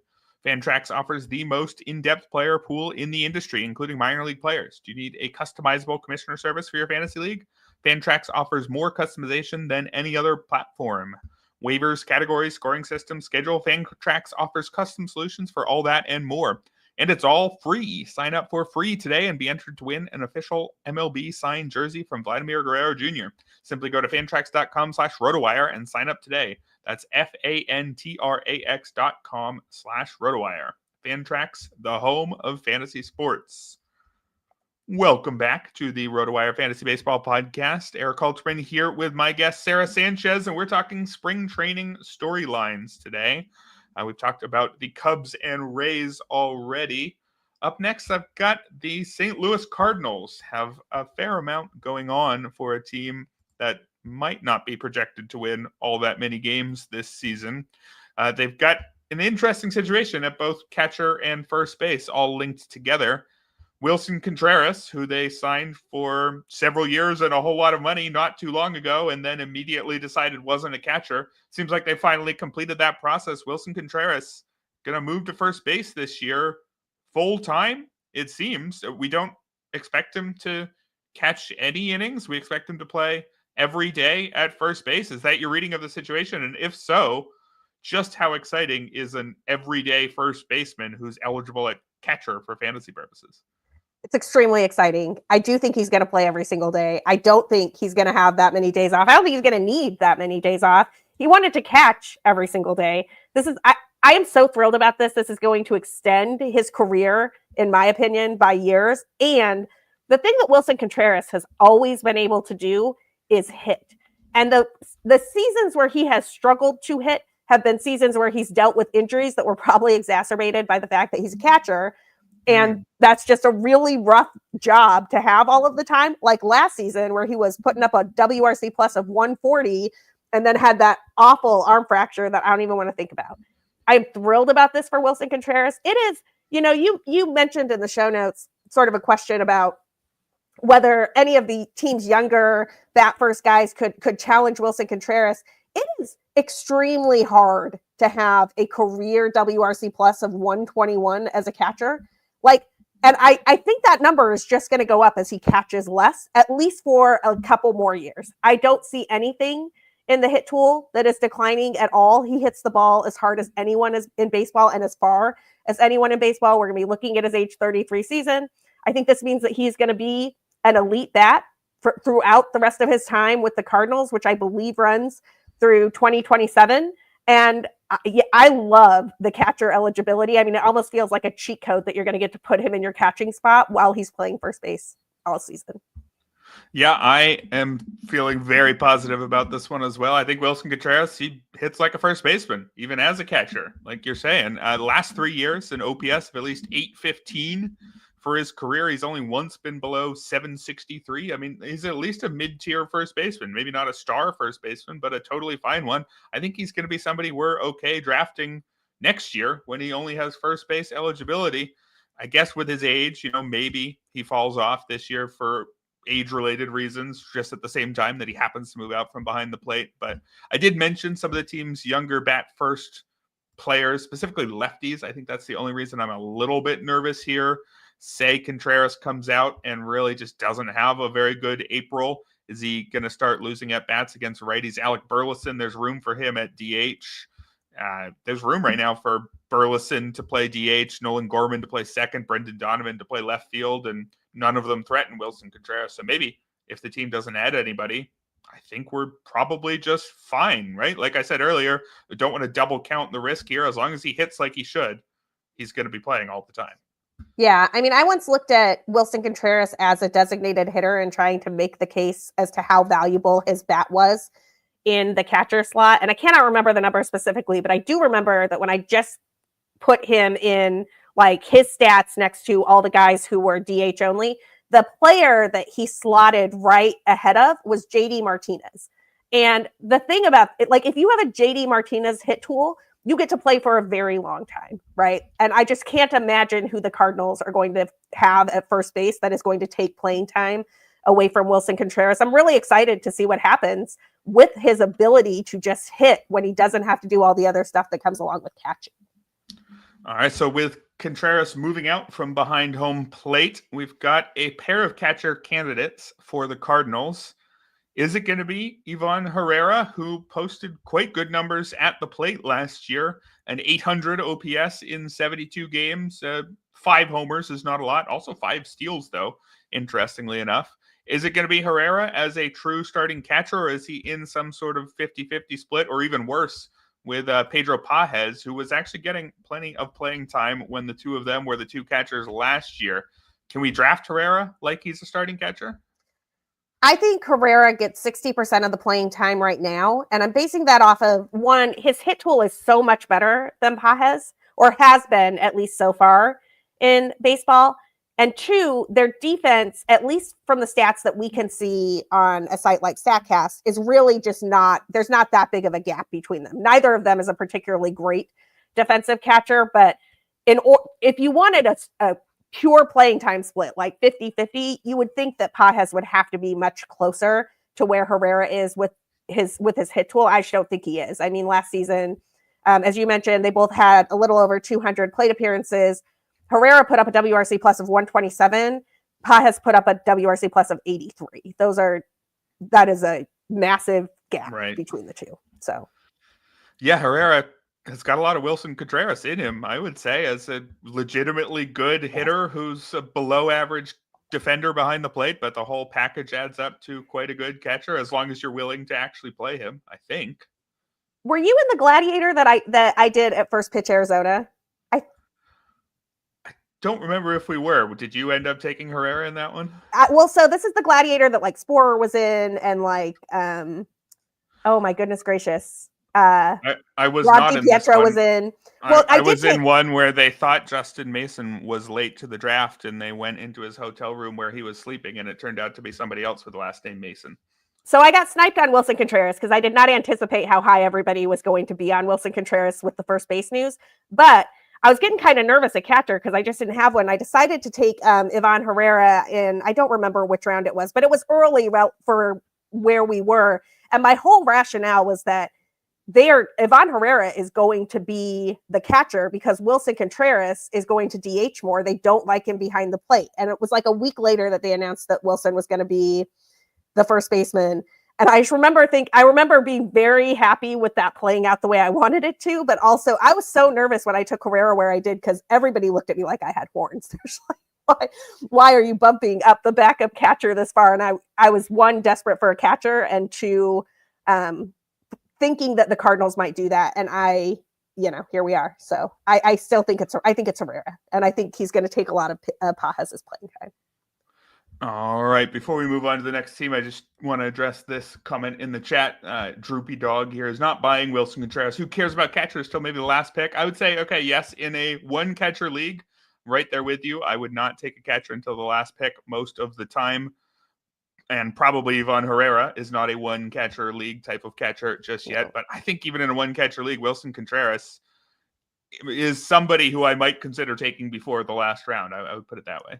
Fantrax offers the most in-depth player pool in the industry, including minor league players. Do you need a customizable commissioner service for your fantasy league? Fantrax offers more customization than any other platform. Waivers, categories, scoring system, schedule. Fantrax offers custom solutions for all that and more. And it's all free. Sign up for free today and be entered to win an official MLB signed jersey from Vladimir Guerrero Jr. Simply go to fantrax.com/rotowire and sign up today. That's fantrax.com/rotowire. Fantrax, the home of fantasy sports. Welcome back to the RotoWire Fantasy Baseball Podcast. Erik Halterman here with my guest, Sara Sanchez, and we're talking spring training storylines today. We've talked about the Cubs and Rays already. Up next, I've got the St. Louis Cardinals. Have a fair amount going on for a team that might not be projected to win all that many games this season. They've got an interesting situation at both catcher and first base, all linked together. Wilson Contreras, who they signed for several years and a whole lot of money not too long ago, and then immediately decided wasn't a catcher. Seems like they finally completed that process. Wilson Contreras going to move to first base this year full time, it seems. We don't expect him to catch any innings. We expect him to play every day at first base. Is that your reading of the situation? And if so, just how exciting is an everyday first baseman who's eligible at catcher for fantasy purposes? It's extremely exciting. I do think he's going to play every single day. I don't think he's going to have that many days off. I don't think he's going to need that many days off. He wanted to catch every single day. I am so thrilled about this. This is going to extend his career, in my opinion, by years. And the thing that Wilson Contreras has always been able to do is hit. And the seasons where he has struggled to hit have been seasons where he's dealt with injuries that were probably exacerbated by the fact that he's a catcher. And that's just a really rough job to have all of the time. Like last season where he was putting up a WRC plus of 140 and then had that awful arm fracture that I don't even want to think about. I'm thrilled about this for Wilson Contreras. It is, you mentioned in the show notes sort of a question about whether any of the team's younger bat first guys could challenge Wilson Contreras. It is extremely hard to have a career WRC plus of 121 as a catcher. And I think that number is just going to go up as he catches less, at least for a couple more years. I don't see anything in the hit tool that is declining at all. He hits the ball as hard as anyone is in baseball and as far as anyone in baseball. We're going to be looking at his age 33 season. I think this means that he's going to be an elite bat throughout the rest of his time with the Cardinals, which I believe runs through 2027. And I love the catcher eligibility. I mean, it almost feels like a cheat code that you're going to get to put him in your catching spot while he's playing first base all season. Yeah, I am feeling very positive about this one as well. I think Wilson Contreras, he hits like a first baseman, even as a catcher, like you're saying. Last 3 years, an OPS of at least 815 for his career. He's only once been below 763. I mean, he's at least a mid-tier first baseman, maybe not a star first baseman, but a totally fine one. I think he's going to be somebody we're okay drafting next year when he only has first base eligibility. I guess with his age, maybe he falls off this year for age-related reasons, just at the same time that he happens to move out from behind the plate. But I did mention some of the team's younger bat first players, specifically lefties. I think that's the only reason I'm a little bit nervous here. Say Contreras comes out and really just doesn't have a very good April. Is he going to start losing at bats against righties? Alec Burleson, there's room for him at DH. There's room right now for Burleson to play DH, Nolan Gorman to play second, Brendan Donovan to play left field, and none of them threaten Wilson Contreras. So maybe if the team doesn't add anybody, I think we're probably just fine, right? Like I said earlier, I don't want to double count the risk here. As long as he hits like he should, he's going to be playing all the time. Yeah, I mean, I once looked at Wilson Contreras as a designated hitter and trying to make the case as to how valuable his bat was in the catcher slot. And I cannot remember the number specifically, but I do remember that when I just put him in like his stats next to all the guys who were DH only, the player that he slotted right ahead of was JD Martinez. And the thing about it, like if you have a JD Martinez hit tool, you get to play for a very long time, right? And I just can't imagine who the Cardinals are going to have at first base that is going to take playing time away from Wilson Contreras. I'm really excited to see what happens with his ability to just hit when he doesn't have to do all the other stuff that comes along with catching. All right, so with Contreras moving out from behind home plate, we've got a pair of catcher candidates for the Cardinals. Is it going to be Ivan Herrera, who posted quite good numbers at the plate last year, an 800 OPS in 72 games, 5 homers is not a lot, also 5 steals, though, interestingly enough. Is it going to be Herrera as a true starting catcher, or is he in some sort of 50-50 split, or even worse, with Pedro Pages, who was actually getting plenty of playing time when the two of them were the two catchers last year? Can we draft Herrera like he's a starting catcher? I think Herrera gets 60% of the playing time right now. And I'm basing that off of, one, his hit tool is so much better than Pages, or has been at least so far in baseball. And two, their defense, at least from the stats that we can see on a site like StatCast, is really just there's not that big of a gap between them. Neither of them is a particularly great defensive catcher, but if you wanted a pure playing time split, like 50-50, you would think that Pages would have to be much closer to where Herrera is with his hit tool. I just don't think he is. I mean, last season, as you mentioned, they both had a little over 200 plate appearances. Herrera put up a WRC plus of 127. Pages put up a WRC plus of 83. That is a massive gap between the two. So, yeah, Herrera has got a lot of Wilson Contreras in him, I would say, as a legitimately good hitter who's a below average defender behind the plate, but the whole package adds up to quite a good catcher as long as you're willing to actually play him, I think. Were you in the Gladiator that I did at First Pitch Arizona? I don't remember if we were. Did you end up taking Herrera in that one? Well, so this is the Gladiator that like Sporer was in, and like, oh my goodness gracious. I was Rob not in this DiPietro one. Was in. Well, I was in one where they thought Justin Mason was late to the draft, and they went into his hotel room where he was sleeping, and it turned out to be somebody else with the last name Mason. So I got sniped on Wilson Contreras because I did not anticipate how high everybody was going to be on Wilson Contreras with the first base news. But I was getting kind of nervous at catcher because I just didn't have one. I decided to take Ivan Herrera in, I don't remember which round it was, but it was early for where we were. And my whole rationale was that Ivan Herrera is going to be the catcher because Wilson Contreras is going to DH more. They don't like him behind the plate. And it was like a week later that they announced that Wilson was going to be the first baseman. And I just remember being very happy with that playing out the way I wanted it to. But also I was so nervous when I took Herrera where I did, because everybody looked at me like I had horns. They're like, why are you bumping up the backup catcher this far? And I was, one, desperate for a catcher, and two, thinking that the Cardinals might do that. And here we are. So I still think it's Herrera. And I think he's going to take a lot of Pages' playing time. All right. Before we move on to the next team, I just want to address this comment in the chat. Droopy Dog here is not buying Wilson Contreras. Who cares about catchers till maybe the last pick? I would say, okay, yes, in a one catcher league, right there with you. I would not take a catcher until the last pick most of the time. And probably Ivan Herrera is not a one-catcher league type of catcher just yet. But I think even in a one-catcher league, Wilson Contreras is somebody who I might consider taking before the last round. I would put it that way.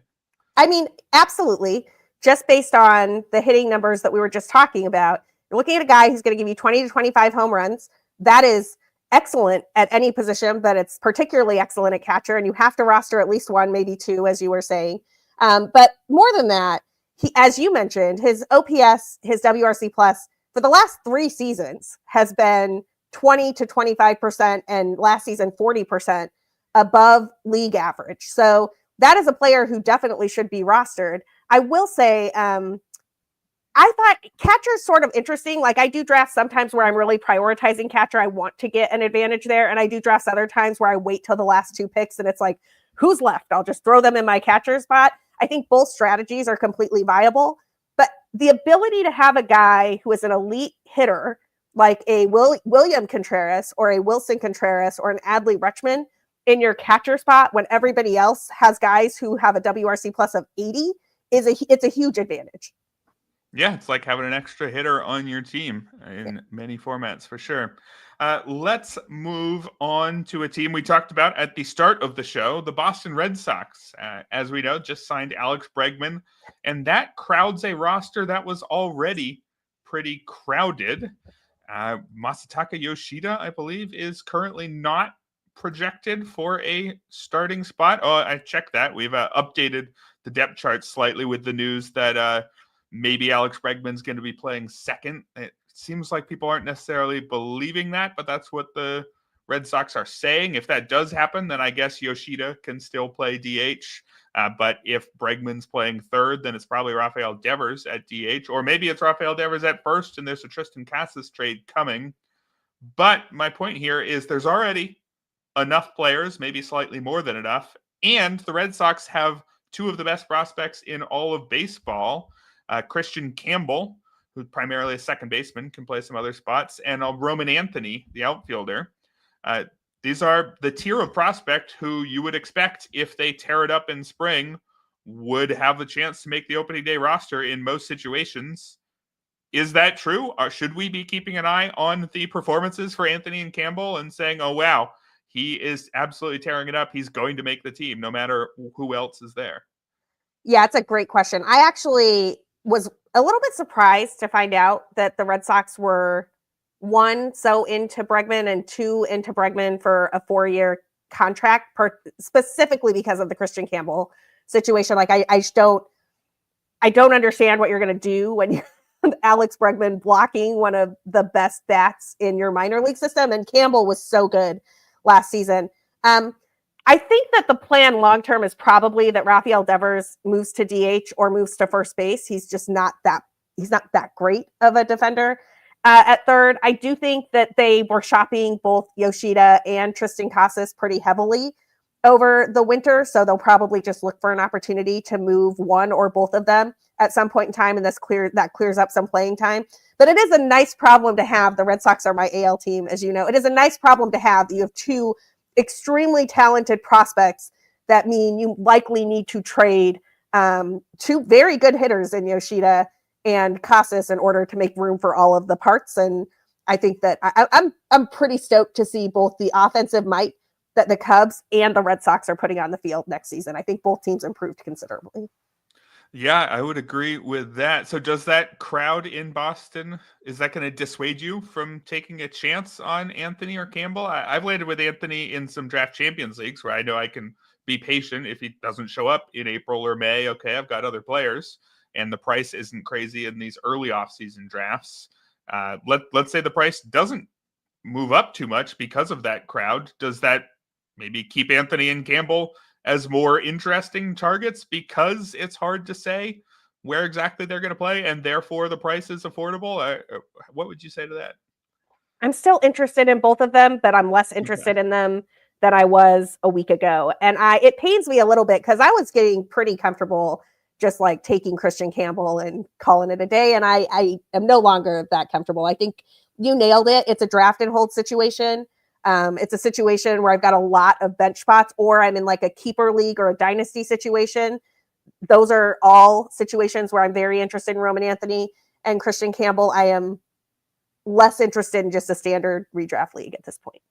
I mean, absolutely. Just based on the hitting numbers that we were just talking about, you're looking at a guy who's going to give you 20 to 25 home runs. That is excellent at any position, but it's particularly excellent at catcher. And you have to roster at least one, maybe two, as you were saying. But more than that, he, as you mentioned, his OPS, his WRC plus for the last 3 seasons has been 20 to 25%, and last season 40% above league average. So that is a player who definitely should be rostered. I will say, I thought catcher's sort of interesting. Like I do drafts sometimes where I'm really prioritizing catcher. I want to get an advantage there. And I do drafts other times where I wait till the last 2 picks and it's like, who's left? I'll just throw them in my catcher spot. I think both strategies are completely viable. But the ability to have a guy who is an elite hitter, like a William Contreras or a Wilson Contreras or an Adley Rutschman in your catcher spot when everybody else has guys who have a WRC plus of 80 it's a huge advantage. Yeah, it's like having an extra hitter on your team in many formats for sure. Let's move on to a team we talked about at the start of the show, the Boston Red Sox. As we know, just signed Alex Bregman, and that crowds a roster that was already pretty crowded. Masataka Yoshida, I believe, is currently not projected for a starting spot. Oh, I checked that. We've updated the depth chart slightly with the news that maybe Alex Bregman's going to be playing second. It seems like people aren't necessarily believing that, but that's what the Red Sox are saying. If that does happen, then I guess Yoshida can still play DH. But if Bregman's playing third, then it's probably Rafael Devers at DH, or maybe it's Rafael Devers at first and there's a Tristan Casas trade coming. But my point here is there's already enough players, maybe slightly more than enough, and the Red Sox have 2 of the best prospects in all of baseball. Christian Campbell, who's primarily a second baseman, can play some other spots, and Roman Anthony, the outfielder. These are the tier of prospect who you would expect, if they tear it up in spring, would have the chance to make the opening day roster in most situations. Is that true? Or should we be keeping an eye on the performances for Anthony and Campbell and saying, oh, wow, he is absolutely tearing it up. He's going to make the team no matter who else is there? Yeah, it's a great question. I actually was a little bit surprised to find out that the Red Sox were 1, so into Bregman, and 2, into Bregman for a 4-year contract, specifically because of the Christian Campbell situation. Like I don't understand what you're going to do when you Alex Bregman blocking one of the best bats in your minor league system, and Campbell was so good last season. I think that the plan long-term is probably that Rafael Devers moves to DH or moves to first base. He's just not that great of a defender. At third, I do think that they were shopping both Yoshida and Tristan Casas pretty heavily over the winter. So they'll probably just look for an opportunity to move one or both of them at some point in time. And that clears up some playing time. But it is a nice problem to have. The Red Sox are my AL team, as you know. It is a nice problem to have that you have 2 extremely talented prospects that mean you likely need to trade 2 very good hitters in Yoshida and Casas in order to make room for all of the parts. And I think that I'm pretty stoked to see both the offensive might that the Cubs and the Red Sox are putting on the field next season. I think both teams improved considerably. Yeah, I would agree with that. So does that crowd in Boston, is that going to dissuade you from taking a chance on Anthony or Campbell? I've landed with Anthony in some draft champions leagues where I know I can be patient. If he doesn't show up in April or May, okay, I've got other players, and the price isn't crazy in these early offseason drafts. Let's say the price doesn't move up too much because of that crowd. Does that maybe keep Anthony and Campbell as more interesting targets because it's hard to say where exactly they're going to play and therefore the price is affordable? What would you say to that? I'm still interested in both of them, but I'm less interested in them than I was a week ago. And it pains me a little bit because I was getting pretty comfortable just like taking Christian Campbell and calling it a day. And I am no longer that comfortable. I think you nailed it. It's a draft and hold situation. It's a situation where I've got a lot of bench spots, or I'm in like a keeper league or a dynasty situation. Those are all situations where I'm very interested in Roman Anthony and Christian Campbell. I am less interested in just a standard redraft league at this point.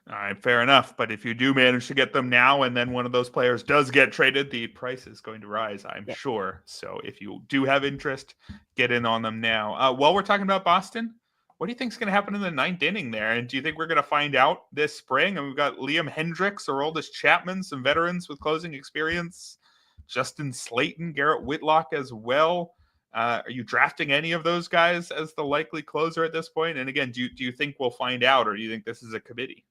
All right, fair enough. But if you do manage to get them now and then one of those players does get traded, the price is going to rise, I'm sure. So if you do have interest, get in on them now. While we're talking about Boston, what do you think is going to happen in the 9th inning there? And do you think we're going to find out this spring? And we've got Liam Hendricks, Aroldis Chapman, some veterans with closing experience, Justin Slayton, Garrett Whitlock as well. Are you drafting any of those guys as the likely closer at this point? And again, do you think we'll find out, or do you think this is a committee?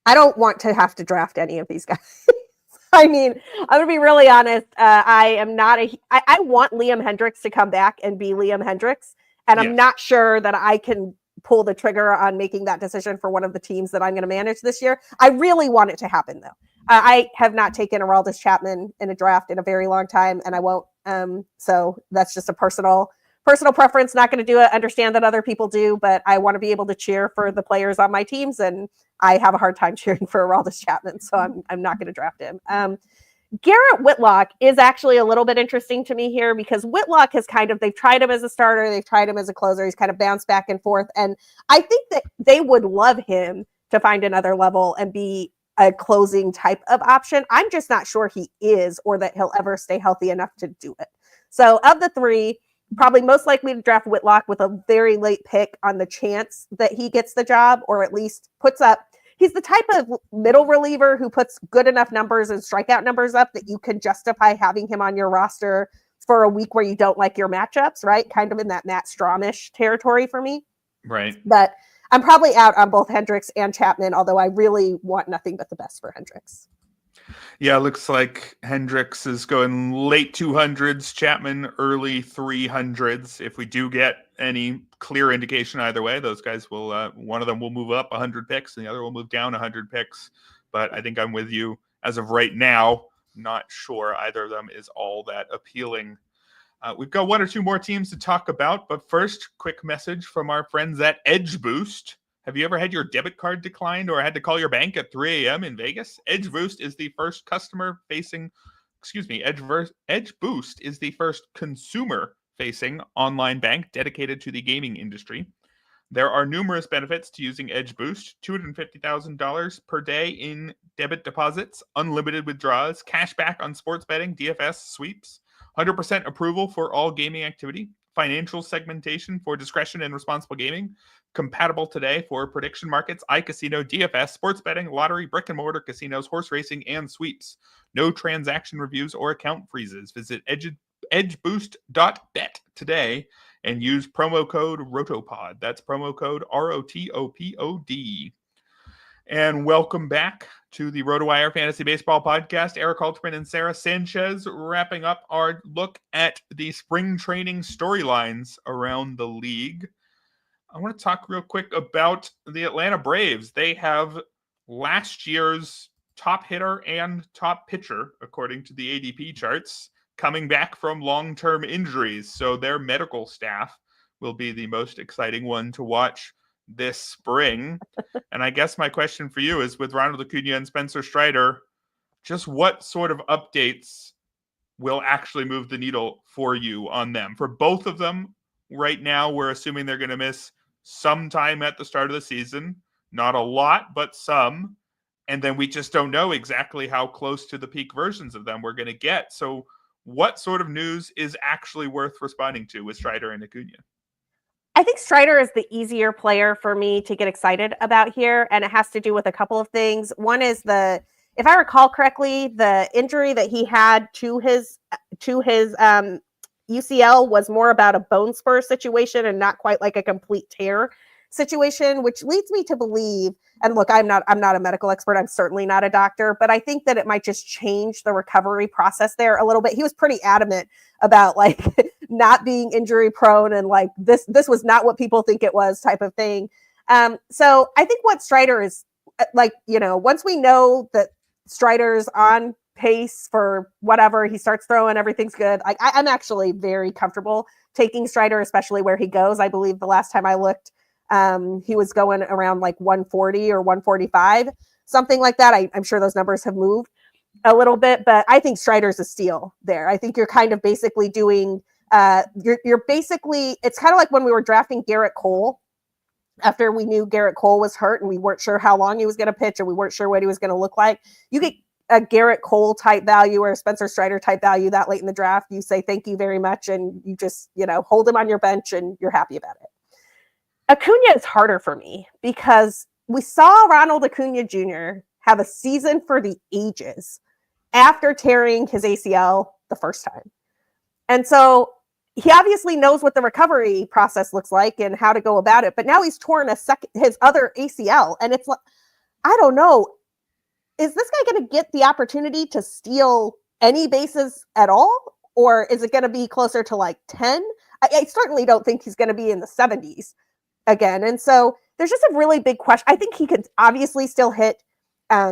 I don't want to have to draft any of these guys. I mean, I'm going to be really honest. I am not I want Liam Hendriks to come back and be Liam Hendriks. And I'm not sure that I can pull the trigger on making that decision for one of the teams that I'm going to manage this year. I really want it to happen, though. I have not taken Aroldis Chapman in a draft in a very long time, and I won't. So that's just a personal preference. Not going to do it. Understand that other people do, but I want to be able to cheer for the players on my teams, and I have a hard time cheering for Aroldis Chapman, so I'm not going to draft him. Garrett Whitlock is actually a little bit interesting to me here because Whitlock has they've tried him as a starter, they've tried him as a closer, he's kind of bounced back and forth, and I think that they would love him to find another level and be a closing type of option. I'm just not sure he is, or that he'll ever stay healthy enough to do it. So of the three, probably most likely to draft Whitlock with a very late pick on the chance that he gets the job, or at least puts up. He's the type of middle reliever who puts good enough numbers and strikeout numbers up that you can justify having him on your roster for a week where you don't like your matchups, right? Kind of in that Matt Strom-ish territory for me. Right. But I'm probably out on both Hendriks and Chapman, although I really want nothing but the best for Hendriks. Yeah, it looks like Hendriks is going late 200s, Chapman early 300s. If we do get any clear indication either way, those guys will, one of them will move up 100 picks and the other will move down 100 picks. But I think I'm with you as of right now. Not sure either of them is all that appealing. We've got one or two more teams to talk about, but first, quick message from our friends at Edge Boost. Have you ever had your debit card declined or had to call your bank at 3 a.m. in Vegas? Edge Boost is the first consumer-facing online bank dedicated to the gaming industry. There are numerous benefits to using Edge Boost: $250,000 per day in debit deposits, unlimited withdrawals, cash back on sports betting, DFS sweeps, 100% approval for all gaming activity, financial segmentation for discretion and responsible gaming, compatible today for prediction markets, iCasino, DFS, sports betting, lottery, brick and mortar casinos, horse racing, and sweeps. No transaction reviews or account freezes. Visit edgeboost.bet today and use promo code ROTOPOD. That's promo code ROTOPOD. And welcome back to the RotoWire Fantasy Baseball Podcast. Erik Halterman and Sara Sanchez wrapping up our look at the spring training storylines around the league. I want to talk real quick about the Atlanta Braves. They have last year's top hitter and top pitcher, according to the ADP charts, coming back from long-term injuries. So their medical staff will be the most exciting one to watch this spring. And I guess my question for you is, with Ronald Acuna and Spencer Strider, just what sort of updates will actually move the needle for you on them? For both of them, right now, we're assuming they're going to miss some time at the start of the season. Not a lot, but some. And then we just don't know exactly how close to the peak versions of them we're going to get. So what sort of news is actually worth responding to with Strider and Acuna? I think Strider is the easier player for me to get excited about here, and it has to do with a couple of things. One is if I recall correctly, the injury that he had to his UCL was more about a bone spur situation and not quite like a complete tear situation, which leads me to believe, and look, I'm not a medical expert, I'm certainly not a doctor, but I think that it might just change the recovery process there a little bit. He was pretty adamant about like not being injury prone and like this was not what people think it was type of thing. So I think what Strider is like, once we know that Strider's on pace for whatever, he starts throwing, everything's good. Like I'm actually very comfortable taking Strider, especially where he goes. I believe the last time I looked, he was going around like 140 or 145, something like that. I'm sure those numbers have moved a little bit, but I think Strider's a steal there. I think you're kind of basically doing, you're basically, it's kind of like when we were drafting Garrett Cole after we knew Garrett Cole was hurt and we weren't sure how long he was going to pitch and we weren't sure what he was going to look like. You get a Garrett Cole type value or a Spencer Strider type value that late in the draft. You say, thank you very much. And you just, hold him on your bench and you're happy about it. Acuna is harder for me because we saw Ronald Acuna Jr. have a season for the ages after tearing his ACL the first time. And so he obviously knows what the recovery process looks like and how to go about it. But now he's torn his other ACL. And it's like, I don't know. is this guy going to get the opportunity to steal any bases at all? Or is it going to be closer to like 10? I certainly don't think he's going to be in the 70s again. And so there's just a really big question. I think he could obviously still hit.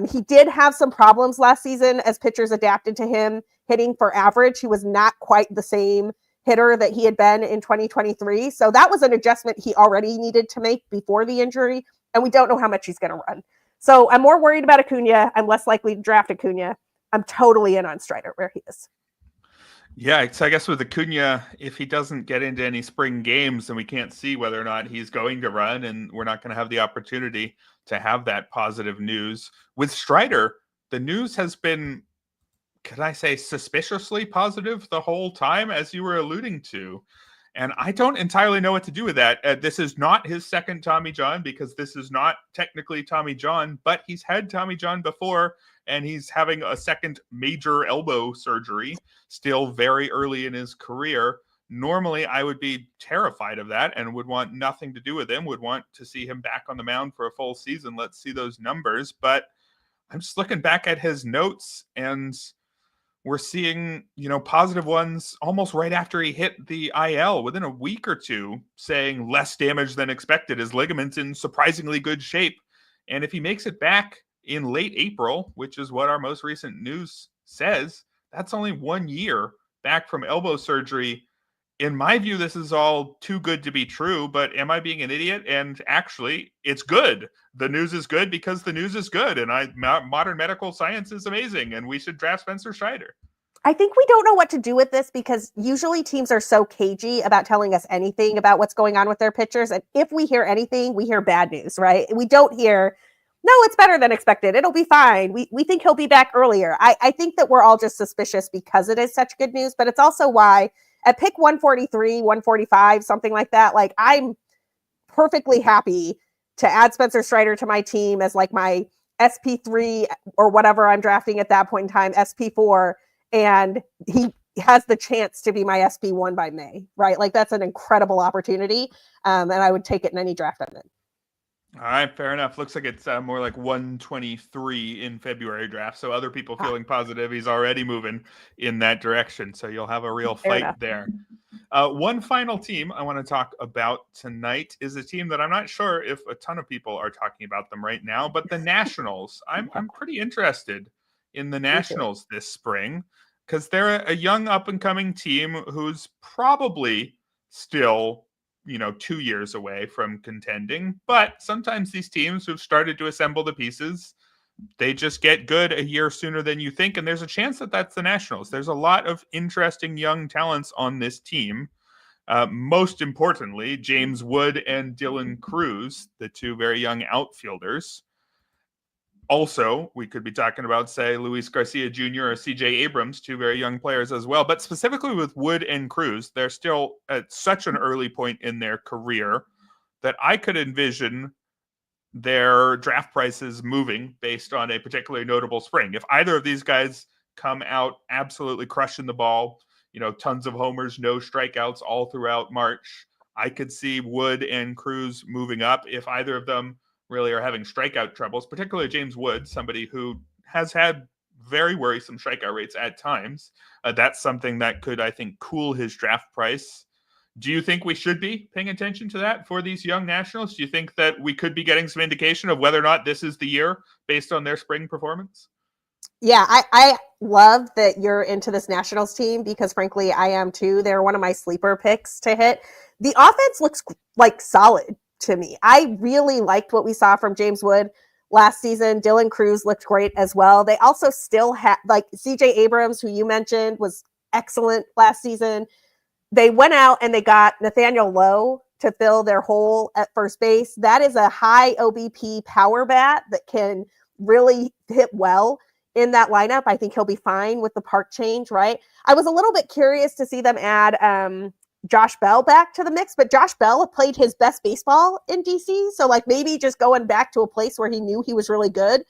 He did have some problems last season as pitchers adapted to him hitting for average. He was not quite the same hitter that he had been in 2023. So that was an adjustment he already needed to make before the injury. And we don't know how much he's going to run. So I'm more worried about Acuna. I'm less likely to draft Acuna. I'm totally in on Strider where he is. Yeah, so I guess with Acuna, if he doesn't get into any spring games, then we can't see whether or not he's going to run, and we're not going to have the opportunity to have that positive news. With Strider, the news has been, could I say, suspiciously positive the whole time, as you were alluding to. And I don't entirely know what to do with that. This is not his second Tommy John, because this is not technically Tommy John, but he's had Tommy John before, and he's having a second major elbow surgery still very early in his career. Normally, I would be terrified of that and would want nothing to do with him, would want to see him back on the mound for a full season. Let's see those numbers. But I'm just looking back at his notes, and we're seeing, positive ones almost right after he hit the IL within a week or two, saying less damage than expected, his ligaments in surprisingly good shape. And if he makes it back in late April, which is what our most recent news says, that's only 1 year back from elbow surgery. In my view, this is all too good to be true, but am I being an idiot? And actually, it's good. The news is good because the news is good, and modern medical science is amazing, and we should draft Spencer Strider. I think we don't know what to do with this because usually teams are so cagey about telling us anything about what's going on with their pitchers. And if we hear anything, we hear bad news, right? We don't hear, no, it's better than expected. It'll be fine. We think he'll be back earlier. I think that we're all just suspicious because it is such good news, but it's also why at pick 143, 145, something like that, like I'm perfectly happy to add Spencer Strider to my team as like my SP3 or whatever I'm drafting at that point in time, SP4, and he has the chance to be my SP1 by May, right? Like that's an incredible opportunity, and I would take it in any draft I'm in. All right, fair enough. Looks like it's more like 123 in February draft. So other people feeling positive, he's already moving in that direction. So you'll have a real fight there. One final team I want to talk about tonight is a team that I'm not sure if a ton of people are talking about them right now, but the Nationals. I'm pretty interested in the Nationals this spring because they're a young up-and-coming team who's probably still 2 years away from contending. But sometimes these teams who've started to assemble the pieces, they just get good a year sooner than you think. And there's a chance that that's the Nationals. There's a lot of interesting young talents on this team. Most importantly, James Wood and Dylan Cruz, the two very young outfielders. Also, we could be talking about, say, Luis Garcia Jr. or CJ Abrams, two very young players as well. But specifically with Wood and Cruz, they're still at such an early point in their career that I could envision their draft prices moving based on a particularly notable spring. If either of these guys come out absolutely crushing the ball, tons of homers, no strikeouts all throughout March, I could see Wood and Cruz moving up. If either of them really are having strikeout troubles, particularly James Wood, somebody who has had very worrisome strikeout rates at times. That's something that could, I think, cool his draft price. Do you think we should be paying attention to that for these young Nationals? Do you think that we could be getting some indication of whether or not this is the year based on their spring performance? Yeah, I love that you're into this Nationals team because, frankly, I am too. They're one of my sleeper picks to hit. The offense looks like solid to me. I really liked what we saw from James Wood last season. Dylan Cruz looked great as well. They also still have, like, CJ Abrams, who you mentioned, was excellent last season. They went out and they got Nathaniel Lowe to fill their hole at first base. That is a high OBP power bat that can really hit well in that lineup. I think he'll be fine with the park change, right? I was a little bit curious to see them add Josh Bell back to the mix, but Josh Bell played his best baseball in DC. So like maybe just going back to a place where he knew he was really good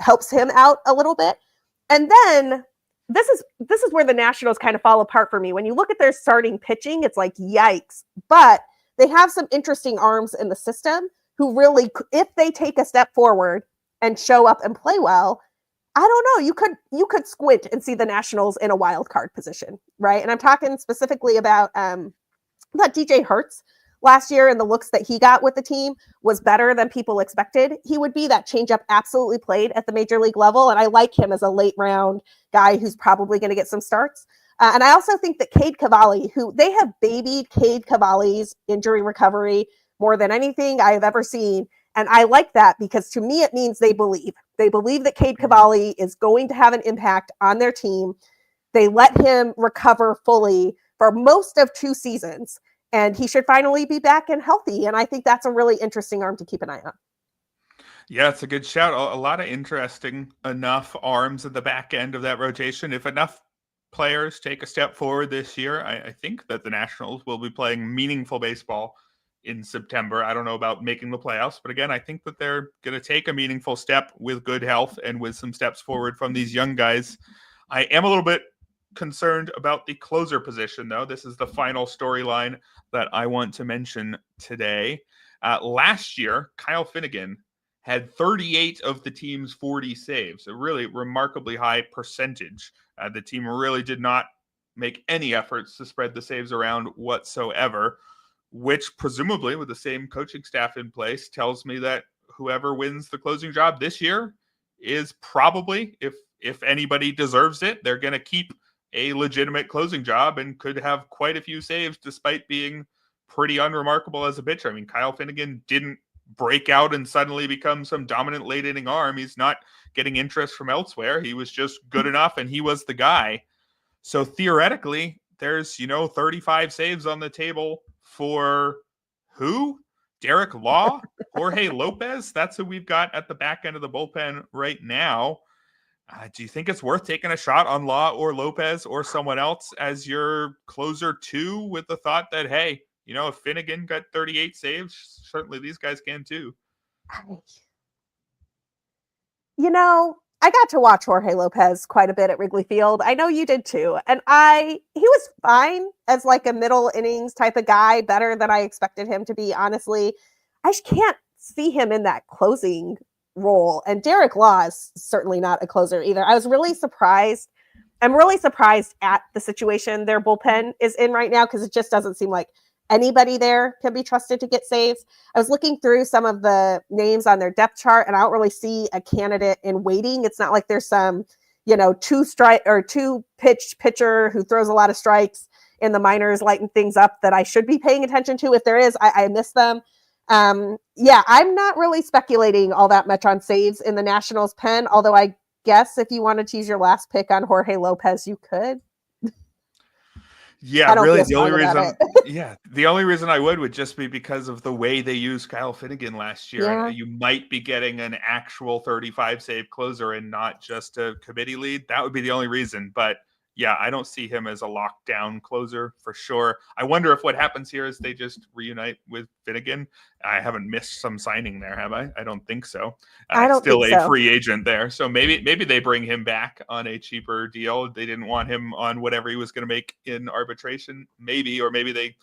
helps him out a little bit. And then this is where the Nationals kind of fall apart for me. When you look at their starting pitching, it's like, yikes. But they have some interesting arms in the system who really, if they take a step forward and show up and play well, I don't know. You could squint and see the Nationals in a wild card position, right? And I'm talking specifically about that DJ Hertz last year, and the looks that he got with the team was better than people expected. He would be that changeup absolutely played at the major league level, and I like him as a late round guy who's probably going to get some starts. And I also think that Cade Cavalli, who they have babied Cade Cavalli's injury recovery more than anything I have ever seen. And I like that because to me, it means they believe. They believe that Cade Cavalli is going to have an impact on their team. They let him recover fully for most of 2 seasons, and he should finally be back and healthy. And I think that's a really interesting arm to keep an eye on. Yeah, it's a good shout. A lot of interesting enough arms at the back end of that rotation. If enough players take a step forward this year, I think that the Nationals will be playing meaningful baseball in September. I don't know about making the playoffs, but again, I think that they're going to take a meaningful step with good health and with some steps forward from these young guys. I am a little bit concerned about the closer position, though. This is the final storyline that I want to mention today. Last year, Kyle Finnegan had 38 of the team's 40 saves, a really remarkably high percentage. The team really did not make any efforts to spread the saves around whatsoever, which presumably with the same coaching staff in place tells me that whoever wins the closing job this year is probably, if anybody deserves it, they're going to keep a legitimate closing job and could have quite a few saves despite being pretty unremarkable as a pitcher. I mean, Kyle Finnegan didn't break out and suddenly become some dominant late inning arm. He's not getting interest from elsewhere. He was just good enough and he was the guy. So theoretically, there's, 35 saves on the table for who? Derek Law, Jorge Lopez. That's who we've got at the back end of the bullpen right now. Do you think it's worth taking a shot on Law or Lopez or someone else as your closer too, with the thought that, hey, if Finnegan got 38 saves, certainly these guys can too. I got to watch Jorge Lopez quite a bit at Wrigley Field. I know you did too. And he was fine as like a middle innings type of guy, better than I expected him to be, honestly. I just can't see him in that closing role. And Derek Law is certainly not a closer either. I was really surprised. I'm really surprised at the situation their bullpen is in right now, because it just doesn't seem like anybody there can be trusted to get saves. I was looking through some of the names on their depth chart, and I don't really see a candidate in waiting. It's not like there's some, 2-pitch pitcher who throws a lot of strikes in the minors, lighting things up that I should be paying attention to. If there is, I miss them. I'm not really speculating all that much on saves in the Nationals pen, although I guess if you wanted to use your last pick on Jorge Lopez, you could. Yeah, really the only reason I would just be because of the way they used Kyle Finnegan last year. Yeah. You might be getting an actual 35 save closer and not just a committee lead. That would be the only reason. But yeah, I don't see him as a lockdown closer for sure. I wonder if what happens here is they just reunite with Finnegan. I haven't missed some signing there, have I? I don't think so. I don't still think a so. free agent there. So maybe they bring him back on a cheaper deal. They didn't want him on whatever he was going to make in arbitration, maybe, or maybe they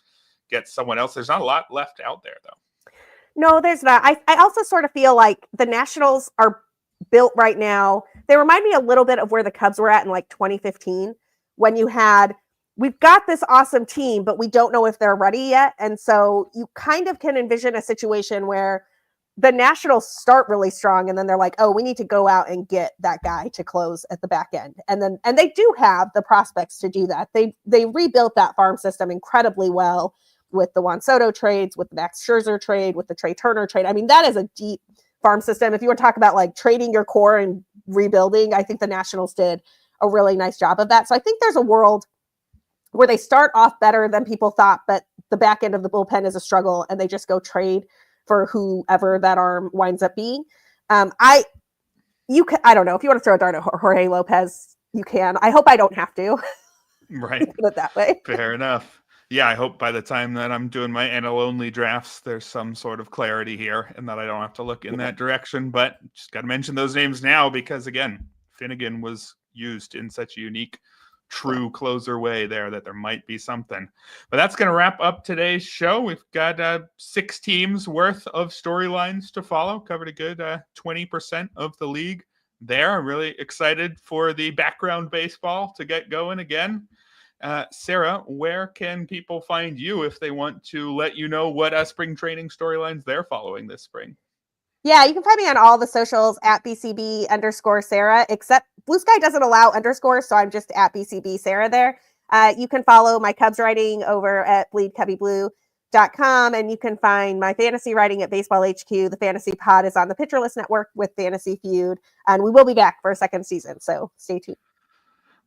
get someone else. There's not a lot left out there, though. No, there's not. I also sort of feel like the Nationals are built right now. They remind me a little bit of where the Cubs were at in like 2015, when we've got this awesome team, but we don't know if they're ready yet. And so you kind of can envision a situation where the Nationals start really strong, and then they're like, oh, we need to go out and get that guy to close at the back end. And they do have the prospects to do that. They rebuilt that farm system incredibly well with the Juan Soto trades, with the Max Scherzer trade, with the Trey Turner trade. I mean, that is a deep farm system. If you want to talk about like trading your core and rebuilding, I think the Nationals did a really nice job of that. So I think there's a world where they start off better than people thought, but the back end of the bullpen is a struggle, and they just go trade for whoever that arm winds up being. I don't know if you want to throw a dart at Jorge Lopez, you can. I hope I don't have to. Right. Put it that way. Fair enough. Yeah, I hope by the time that I'm doing my NL-only drafts, there's some sort of clarity here and that I don't have to look in that direction. But just got to mention those names now because, again, Finnegan was used in such a unique, true closer way there that there might be something. But that's going to wrap up today's show. We've got 6 teams worth of storylines to follow. Covered a good 20% of the league there. I'm really excited for the background baseball to get going again. Sara, where can people find you if they want to let you know what spring training storylines they're following this spring? Yeah, you can find me on all the socials at BCB_Sara, except Blue Sky doesn't allow underscores, so I'm just at BCB Sara there. You can follow my Cubs writing over at bleedcubbyblue.com, and you can find my fantasy writing at Baseball HQ. The Fantasy Pod is on the Pitcher List Network with Fantasy Feud, and we will be back for a second season, so stay tuned.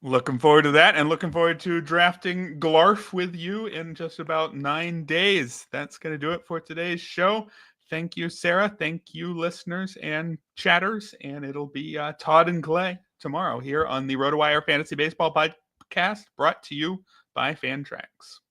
Looking forward to that, and looking forward to drafting Glarf with you in just about 9 days. That's going to do it for today's show. Thank you, Sara. Thank you, listeners and chatters. And it'll be Todd and Clay tomorrow here on the RotoWire Fantasy Baseball Podcast, brought to you by Fantrax.